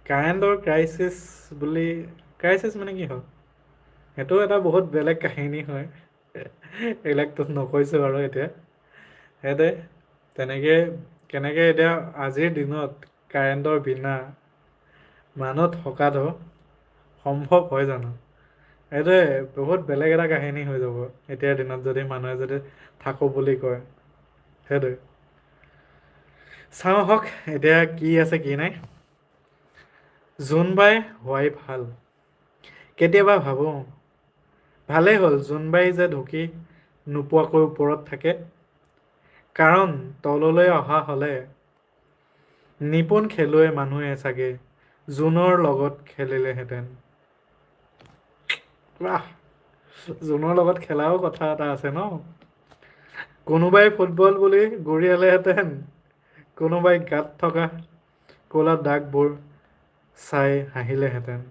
কাৰেণ্টৰ ক্ৰাইচিছ বুলি, ক্ৰাইচিছ মানে কি হ'ল, সেইটো এটা বহুত বেলেগ কাহিনী হয়, এইবিলাকতো নকৈছোঁ আৰু এতিয়া। সেইটোৱে তেনেকৈ কেনেকৈ এতিয়া আজিৰ দিনত কাৰেণ্টৰ বিনা মানুহ থকাটো সম্ভৱ হয় জানো। এইটোৱে বহুত বেলেগ এটা কাহিনী হৈ যাব এতিয়াৰ দিনত, যদি মানুহে যদি থাকোঁ বুলি কয়। সেইটোৱে চাওঁ হওক এতিয়া কি আছে কি নাই। জোনবাই হোৱাই ভাল। কেতিয়াবা ভাবোঁ ভালেই হ'ল জোনবাই যে ঢুকি নোপোৱাকৈ ওপৰত থাকে, কাৰণ তললৈ অহা হ'লে নিপুণ খেলুৱৈ মানুহে চাগে জোনৰ লগত খেলিলেহেঁতেন। বাহ, জোনৰ লগত খেলাও কথা এটা আছে ন। কোনোবাই ফুটবল বুলি গুৰিয়ালেহেঁতেন, কোনোবাই গাত থকা ক'লা দাগবোৰ চাই হাঁহিলেহেঁতেন।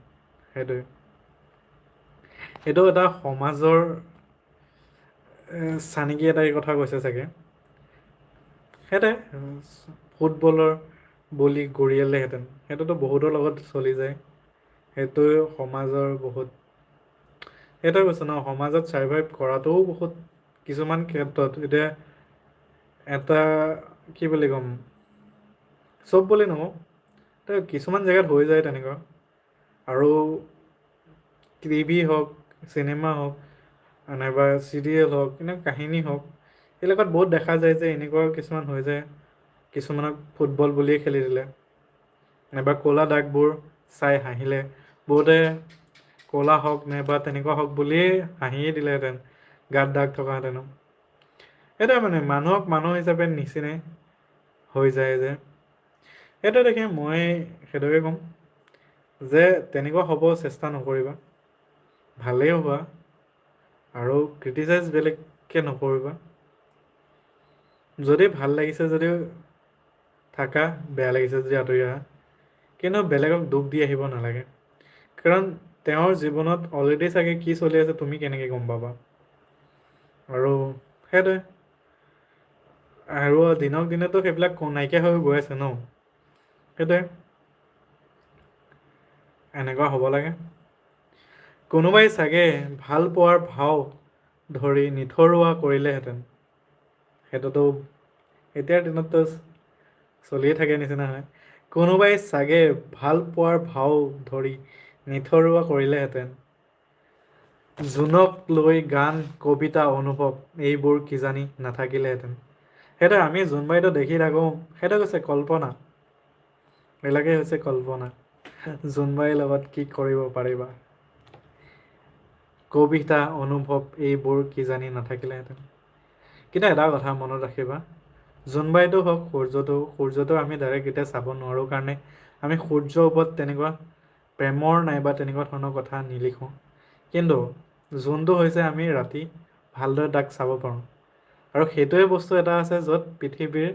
সেইটোৱে, এইটো এটা সমাজৰ চানিকি এটাই কথা কৈছে চাগে। সেইটোৱে, ফুটবলৰ বুলি গৰিয়ালেহেঁতেন, সেইটোতো বহুতৰ লগত চলি যায়। সেইটোৱে সমাজৰ বহুত, সেইটোৱে কৈছে ন, সমাজত ছাৰ্ভাইভ কৰাটোও বহুত কিছুমান ক্ষেত্ৰত এতিয়া এটা কি বুলি ক'ম, চব বুলি নকওঁ, কিছুমান জেগাত হৈ যায় তেনেকুৱা। আৰু টিভি হওক, চিনেমা হওক, নাইবা চিৰিয়েল হওক, এনে কাহিনী হওক, এইবিলাকত বহুত দেখা যায় যে এনেকুৱা কিছুমান হৈ যায়, কিছুমানক ফুটবল বুলিয়ে খেলি দিলে, নাইবা ক'লা দাগবোৰ চাই হাঁহিলে, বহুতে ক'লা হওক নাইবা তেনেকুৱা হওক বুলিয়েই হাঁহিয়ে দিলেহেঁতেন, গাত দাগ থকাহেঁতেনো। সেইটোৱে মানে মানুহক মানুহ হিচাপে নিচিনে হৈ যায় যে, সেইটোৱে দেখি মই সেইটোকে ক'ম যে তেনেকুৱা হ'ব চেষ্টা নকৰিবা, ভালেই হোৱা, আৰু ক্ৰিটিচাইজ বেলেগকৈ নকৰিবা। যদি ভাল লাগিছে যদিও থাকা, বেয়া লাগিছে যদি আঁতৰি আহা, কিন্তু বেলেগক দুখ দি আহিব নালাগে। কাৰণ তেওঁৰ জীৱনত অলৰেডি চাগে কি চলি আছে তুমি কেনেকৈ গম পাবা। আৰু সেইটোৱে, আৰু দিনক দিনেতো সেইবিলাক নাইকিয়া হৈ গৈ আছে ন। সেইটোৱে, এনেকুৱা হ'ব লাগে। কোনোবাই চাগে ভাল পোৱাৰ ভাও ধৰি নিথৰুৱা কৰিলেহেঁতেন, সেইটোতো এতিয়াৰ দিনততো চলিয়ে থাকে নিচিনা হয়। কোনোবাই চাগে ভাল পোৱাৰ ভাও ধৰি নিথৰুৱা কৰিলেহেঁতেন, জোনক লৈ গান, কবিতা, অনুভৱ এইবোৰ কিজানি নাথাকিলেহেঁতেন। সেইটো আমি জোনবাইটো দেখি থাকোঁ, সেইটো হৈছে কল্পনা, এইবিলাকে হৈছে কল্পনা। জোনবাইৰ লগত কি কৰিব পাৰিবা, কবিতা, অনুভৱ এইবোৰ কিজানি নাথাকিলেহেঁতেন। কিন্তু এটা কথা মনত ৰাখিবা, জোনবাইটো হওক, সূৰ্যটো আমি ডাইৰেক্ট এতিয়া চাব নোৱাৰোঁ কাৰণে আমি সূৰ্যৰ ওপৰত তেনেকুৱা প্ৰেমৰ নাইবা তেনেকুৱা ধৰণৰ কথা নিলিখোঁ। কিন্তু জোনটো হৈছে আমি ৰাতি ভালদৰে তাক চাব পাৰোঁ, আৰু সেইটোৱে বস্তু এটা আছে য'ত পৃথিৱীৰ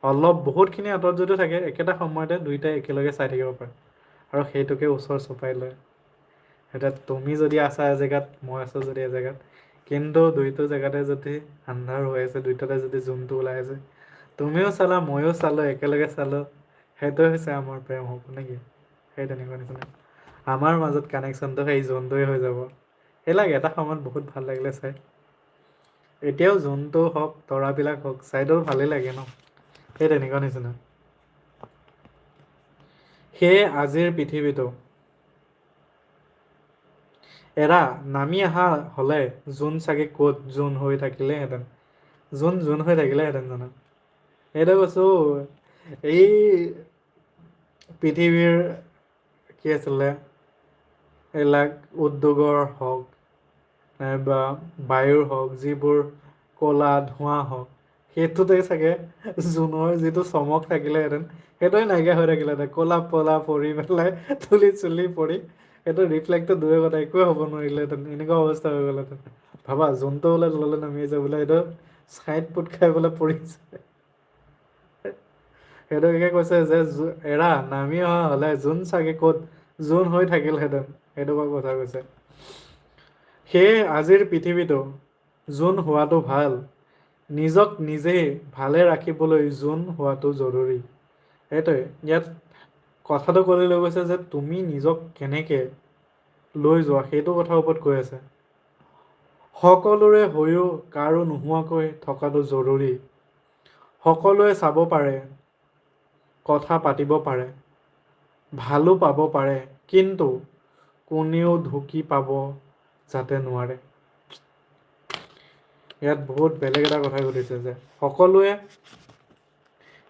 অলপ বহুতখিনি আঁতৰত যদিও থাকে, একেটা সময়তে দুইটাই একেলগে চাই থাকিব পাৰে, আৰু সেইটোকে ওচৰ চপাই লয়। এতিয়া তুমি যদি আছা এজেগাত, মই আছোঁ যদি এজেগাত, কিন্তু দুইটো জেগাতে যদি আন্ধাৰ হৈ আছে, দুইটাতে যদি জোনটো ওলাই আছে, তুমিও চালা ময়ো চালোঁ, একেলগে চালোঁ, সেইটোৱে হৈছে আমাৰ প্ৰেম হ'ব নেকি। সেই তেনেকুৱা নিচিনা আমাৰ মাজত কানেকশ্যনটো সেই জোনটোৱে হৈ যাব। সেইবিলাক এটা সময়ত বহুত ভাল লাগিলে চাই, এতিয়াও জোনটো হওক, তৰাবিলাক হওক, চাইতো ভালেই লাগে ন। সেই তেনেকুৱা নিচিনা। সেয়ে আজিৰ পৃথিৱীটো এৰা নামি অহা হ'লে জোন চাগে ক'ত জোন হৈ থাকিলেহেঁতেন, জোন হৈ থাকিলেহেঁতেন জানো। সেইটো কৈছোঁ, এই পৃথিৱীৰ কি আছিলে, এইবিলাক উদ্যোগৰ হওক নাইবা বায়ুৰ হওক, যিবোৰ ক'লা ধোঁৱা হওক, সেইটোতে চাগে জোনৰ যিটো চমক থাকিলেহেঁতেন, সেইটোৱে নাইকিয়া হৈ থাকিলেহেঁতেন, ক'লা পলা পৰি পেলাই ধূলি চুলি পৰি সেইটো ৰিফ্লেক্টটো দূৰৰ কথা, একোৱে হ'ব নোৱাৰিলেহেঁতেন, এনেকুৱা অৱস্থা হৈ গ'লহেঁতেন। ভাবা জোনটো বোলে তললৈ নামি আছে, বোলে এইটো ছাইড পুট খাই বোলে পৰিছে। সেইটোকে কৈছে যে এৰা নামি অহা হ'লে জোন চাগে ক'ত জোন হৈ থাকিলহেঁতেন, সেইটো কথা কৈছে। সেয়ে আজিৰ পৃথিৱীটো জোন হোৱাটো ভাল, নিজক নিজেই ভালে ৰাখিবলৈ জোন হোৱাটো জৰুৰী। সেইটোৱে, ইয়াত কথাটো ক'লৈ লৈ গৈছে যে তুমি নিজক কেনেকৈ লৈ যোৱা, সেইটো কথাৰ ওপৰত কৈ আছে। সকলোৰে হৈও কাৰো নোহোৱাকৈ থকাটো জৰুৰী। সকলোৱে চাব পাৰে, কথা পাতিব পাৰে, ভালো পাব পাৰে, কিন্তু কোনেও ঢুকি পাব যাতে নোৱাৰে। ইয়াত বহুত বেলেগ এটা কথা ঘটিছে যে সকলোৱে,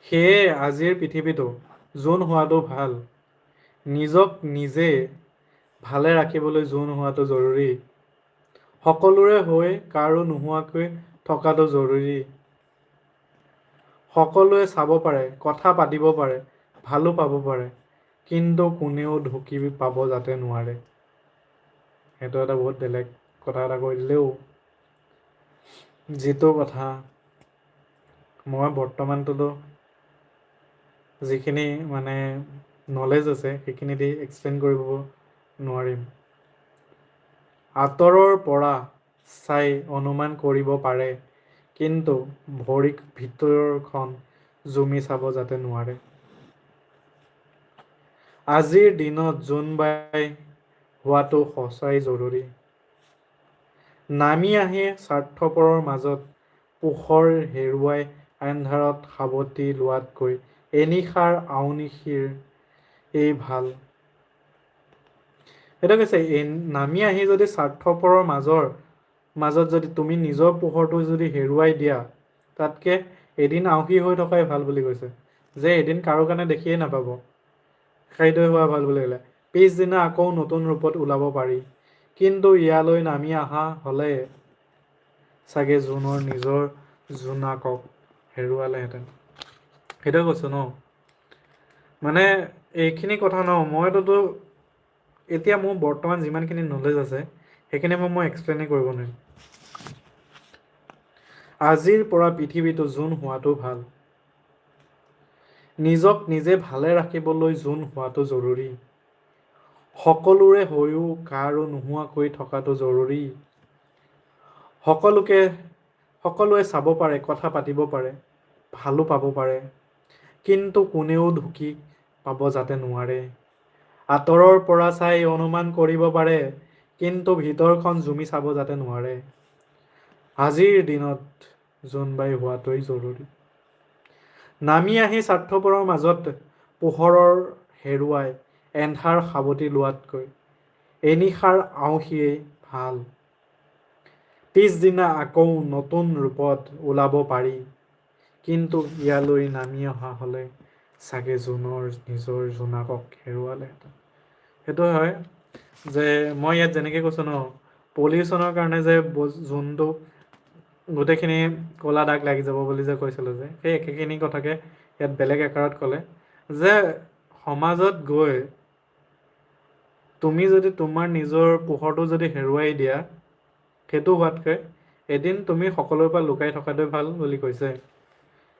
সেয়ে আজিৰ পৃথিৱীটো জোন হোৱাটো ভাল, নিজক নিজে ভালে ৰাখিবলৈ জোন হোৱাটো জৰুৰী। সকলোৰে হৈ কাৰো নোহোৱাকৈ থকাটো জৰুৰী। সকলোৱে চাব পাৰে, কথা পাতিব পাৰে, ভালো পাব পাৰে, কিন্তু কোনেও ঢুকি পাব যাতে নোৱাৰে। সেইটো এটা বহুত বেলেগ কথা এটা কৈ দিলেও, যিটো কথা মই বৰ্তমানটোতো যিখিনি মানে নলেজ আছে সেইখিনি দি এক্সপ্লেইন কৰিব নোৱাৰিম। আঁতৰৰ পৰা চাই অনুমান কৰিব পাৰে, কিন্তু ভৰিক ভিতৰখন জুমি চাব যাতে নোৱাৰে। আজিৰ দিনত জোনবাই হোৱাটো সঁচাই জৰুৰী। নামি আহি স্বাৰ্থপৰৰ মাজত পোহৰ হেৰুৱাই আন্ধাৰত সাৱটি লোৱাতকৈ এনিশাৰ আওনিশিৰ এই ভাল। সেইটো কৈছে, নামি আহি যদি স্বাৰ্থপৰৰ মাজত যদি তুমি নিজৰ পোহৰটো যদি হেৰুৱাই দিয়া, তাতকে এদিন আউসী হৈ থকাই ভাল বুলি কৈছে। যে এদিন কাৰো কাৰণে দেখিয়ে নাপাব, খাইদৈ হোৱা ভাল বুলি ক'লে। পিছদিনা আকৌ নতুন ৰূপত ওলাব পাৰি, কিন্তু ইয়ালৈ নামি অহা হ'লে চাগে জোনৰ নিজৰ জোনাকক হেৰুৱালেহেঁতেন। সেইটোৱে কৈছো ন, মানে এইখিনি কথা ন, মইতোতো এতিয়া মোৰ বৰ্তমান যিমানখিনি নলেজ আছে সেইখিনি মই এক্সপ্লেইনে কৰিব নোৱাৰিম। আজিৰ পৰা পৃথিৱীটো জোন হোৱাটো ভাল। নিজক নিজে ভালে ৰাখিবলৈ জোন হোৱাটো জৰুৰী। সকলোৰে হৈও কাৰো নোহোৱাকৈ থকাটো জৰুৰী। সকলোৱে চাব পাৰে, কথা পাতিব পাৰে, ভালো পাব পাৰে, কিন্তু কোনেও ঢুকি পাব যাতে নোৱাৰে। আঁতৰৰ পৰা চাই অনুমান কৰিব পাৰে, কিন্তু ভিতৰখন জুমি চাব যাতে নোৱাৰে। আজিৰ দিনত জোনবাই হোৱাটোৱেই জৰুৰী। নামি আহি স্বাৰ্থপৰৰ মাজত পোহৰৰ হেৰুৱাই এন্ধাৰ সাৱটি লোৱাতকৈ এনিশাৰ আওসীয়েই ভাল। পিছদিনা আকৌ নতুন ৰূপত ওলাব পাৰি, কিন্তু ইয়ালৈ নামি অহা হ'লে চাগে জোনৰ নিজৰ জোনাকক হেৰুৱালেহেঁতেন। সেইটো হয় যে মই ইয়াত যেনেকৈ কৈছোঁ ন, পলিউশ্যনৰ কাৰণে যে জোনটো গোটেইখিনি ক'লা দাগ লাগি যাব বুলি যে কৈছিলোঁ, যে সেই একেখিনি কথাকে ইয়াত বেলেগ আকাৰত ক'লে যে সমাজত গৈ তুমি যদি তোমাৰ নিজৰ পোহৰটো যদি হেৰুৱাই দিয়া, সেইটো হোৱাতকৈ এদিন তুমি সকলোৰে পৰা লুকাই থকাটোৱে ভাল বুলি কৈছে।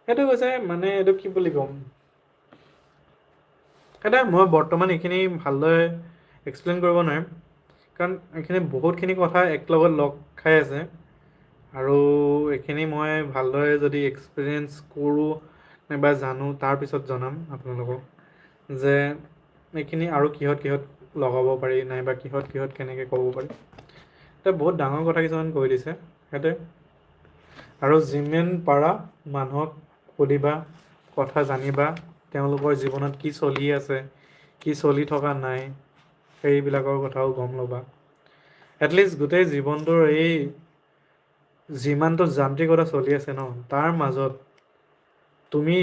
সেইটো কৈছে মানে এইটো কি বুলি ক'ম, সেইটোৱে মই বৰ্তমান এইখিনি ভালদৰে এক্সপ্লেইন কৰিব নোৱাৰিম, কাৰণ এইখিনি বহুতখিনি কথা একেলগত লগ খাই আছে। আৰু এইখিনি মই ভালদৰে যদি এক্সপিৰিয়েঞ্চ কৰোঁ নাইবা জানো তাৰপিছত জনাম আপোনালোকক যে এইখিনি আৰু কিহত লগাব পাৰি, নাইবা কিহত কেনেকৈ ক'ব পাৰি। এতিয়া বহুত ডাঙৰ কথা কিছুমান কৈ দিছে সেইটোৱে। আৰু যিমান পাৰা মানুহক সুধিবা, কথা জানিবা, তেওঁলোকৰ জীৱনত কি চলি আছে, কি চলি থকা নাই, সেইবিলাকৰ কথাও গম ল'বা। এটলিষ্ট গোটেই জীৱনটোৰ এই যিমানটো যান্ত্ৰিকতা চলি আছে ন, তাৰ মাজত তুমি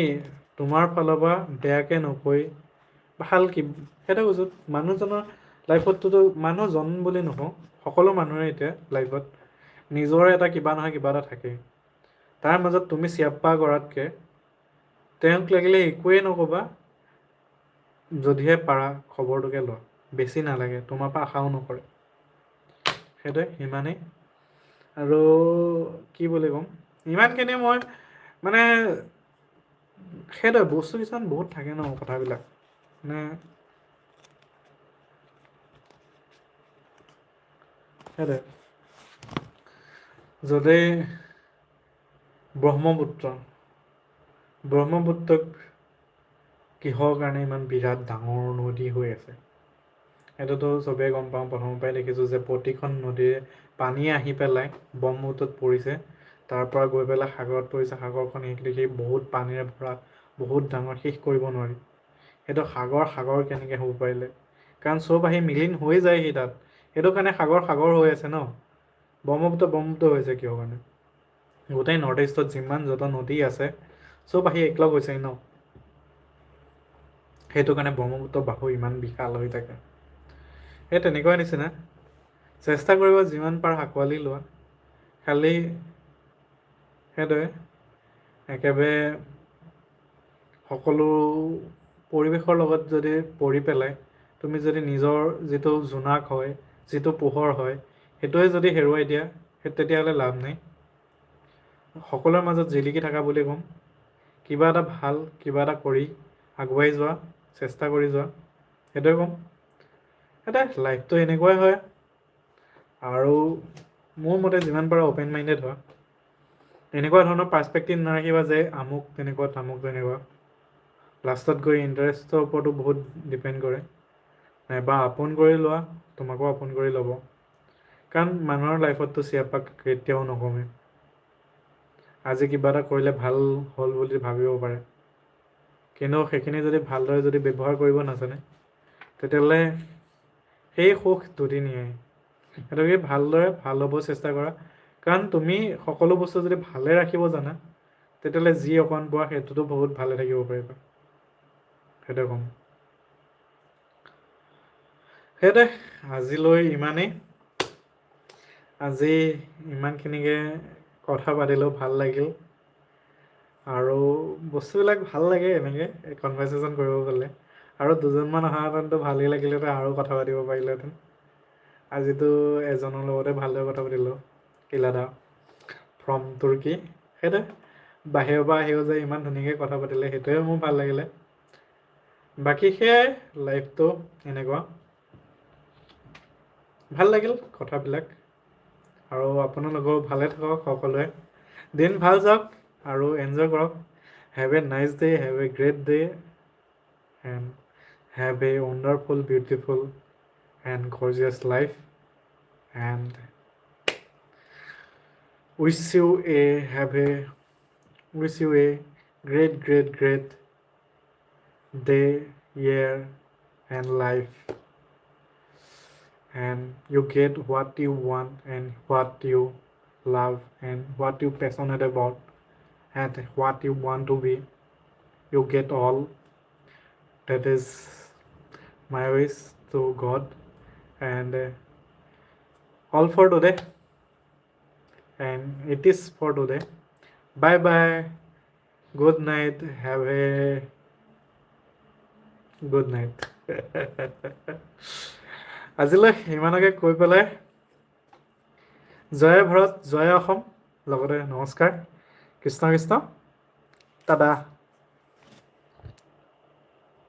তোমাৰ ফালৰ পৰা বেয়াকৈ নকৈ ভাল কি সেইটো কৈছোঁ, মানুহজনৰ লাইফতটোতো মানুহজন বুলি নকওঁ, সকলো মানুহৰে এতিয়া লাইফত নিজৰে এটা কিবা নহয় কিবা এটা থাকে। তাৰ মাজত তুমি চিয়াপ্পা কৰাতকৈ তেওঁক লাগিলে একোৱেই নক'বা, যদিহে পাৰা খবৰটোকে লোৱা, বেছি নালাগে, তোমাৰ পৰা আশাও নকৰে। সেইটোৱে সিমানেই। আৰু কি বুলি ক'ম, ইমানখিনি মই মানে সেইটোৱে বস্তু কিছুমান বহুত থাকে ন, কথাবিলাক মানে সেইটোৱে। যদি ব্ৰহ্মপুত্ৰক কিহৰ কাৰণে ইমান বিৰাট ডাঙৰ নদী হৈ আছে, সেইটোতো চবেই গম পাওঁ। প্ৰথমৰ পৰাই দেখিছোঁ যে প্ৰতিখন নদীৰে পানী আহি পেলাই ব্ৰহ্মপুত্ৰত পৰিছে, তাৰ পৰা গৈ পেলাই সাগৰত পৰিছে, সাগৰখন দেখি বহুত পানীৰে ভৰা, বহুত ডাঙৰ, শেষ কৰিব নোৱাৰি। সেইটো সাগৰ কেনেকৈ হ'ব পাৰিলে, কাৰণ চব আহি মিলিন হৈ যায়হি তাত, সেইটো কাৰণে সাগৰ হৈ আছে ন। ব্ৰহ্মপুত্ৰ হৈছে কিহৰ কাৰণে, গোটেই নৰ্থ ইষ্টত যিমান যত নদী আছে চব আহি একলগ হৈছেহি ন, সেইটো কাৰণে ব্ৰহ্মপুত্ৰ বাহু ইমান বিশাল হৈ থাকে। সেই তেনেকুৱা নিচিনা চেষ্টা কৰিব যিমান পাৰা আঁকোৱালি লোৱা, খালি সেইটোৱে একেবাৰে সকলো পৰিৱেশৰ লগত যদি পৰি পেলাই তুমি যদি নিজৰ যিটো জোনাক হয়, যিটো পোহৰ হয় সেইটোৱে যদি হেৰুৱাই দিয়া তেতিয়াহ'লে লাভ নাই। সকলোৰে মাজত জিলিকি থকা বুলি ক'ম। কিবা এটা ভাল কিবা এটা কৰি আগুৱাই যোৱা, চেষ্টা কৰি যোৱা, সেইটোৱে ক'ম। লাইফটো এনেকুৱাই হয়। আৰু মোৰ মতে যিমান পাৰা অ'পেন মাইণ্ডেড হোৱা। এনেকুৱা ধৰণৰ পাৰ্চপেক্টিভ নাৰাখিবা যে আমুক তেনেকুৱা তামুক তেনেকুৱা। লাষ্টত গৈ ইণ্টাৰেষ্টৰ ওপৰতো বহুত ডিপেণ্ড কৰে। নাইবা আপোন কৰি লোৱা, তোমাকো আপোন কৰি ল'ব। কাৰণ মানুহৰ লাইফততো চিয়াপাক কেতিয়াও নকমে। আজি কিবা এটা কৰিলে ভাল হ'ল বুলি ভাবিব পাৰে, কিন্তু সেইখিনি যদি ভালদৰে যদি ব্যৱহাৰ কৰিব নাজানে তেতিয়াহ'লে সেই সুখ দুদিনীয়াই। গতিকে ভালদৰে ভাল হ'ব চেষ্টা কৰা। কাৰণ তুমি সকলো বস্তু যদি ভালে ৰাখিব জানা তেতিয়াহ'লে যি অকণ পোৱা সেইটোতো বহুত ভালে থাকিব পাৰিবা। সেইটোৱে ক'ম। সেইটোৱে আজিলৈ ইমানেই। আজি ইমানখিনিকে কথা পাতিলোঁ, ভাল লাগিল। আৰু বস্তুবিলাক ভাল লাগে এনেকৈ কনভাৰচেশ্যন কৰিব গ'লে। আৰু দুজনমান অহাহেঁতেনতো ভালেই লাগিলেহেঁতেন, আৰু কথা পাতিব পাৰিলোহেঁতেন। আজিতো এজনৰ লগতে ভালদৰে কথা পাতিলোঁ, কিলাদা ফ্ৰম তুৰ্কী। সেইটোৱে বাহিৰৰ পৰা আহিও যে ইমান ধুনীয়াকৈ কথা পাতিলে সেইটোৱে মোৰ ভাল লাগিলে। বাকী সেয়াই, লাইফটো এনেকুৱা। ভাল লাগিল কথাবিলাক। আৰু আপোনালোকেও ভালে থাকক সকলোৱে। দিন ভাল যাওক আৰু এনজয় কৰক। Have a nice day', have a great day', and have a wonderful, beautiful and gorgeous life. And wish you a great day, year, and life. And you get what you want and what you love and what you passionate about and what you want to be. You get all. That is my wish to God. And all for today. And it is for today. Bye bye. Good night. Have a good night. আজিলৈ ইমানকে কৈ পেলাই জয় ভাৰত, জয় অসম, লগতে নমস্কাৰ। কৃষ্ণ কৃষ্ণ, টাটা।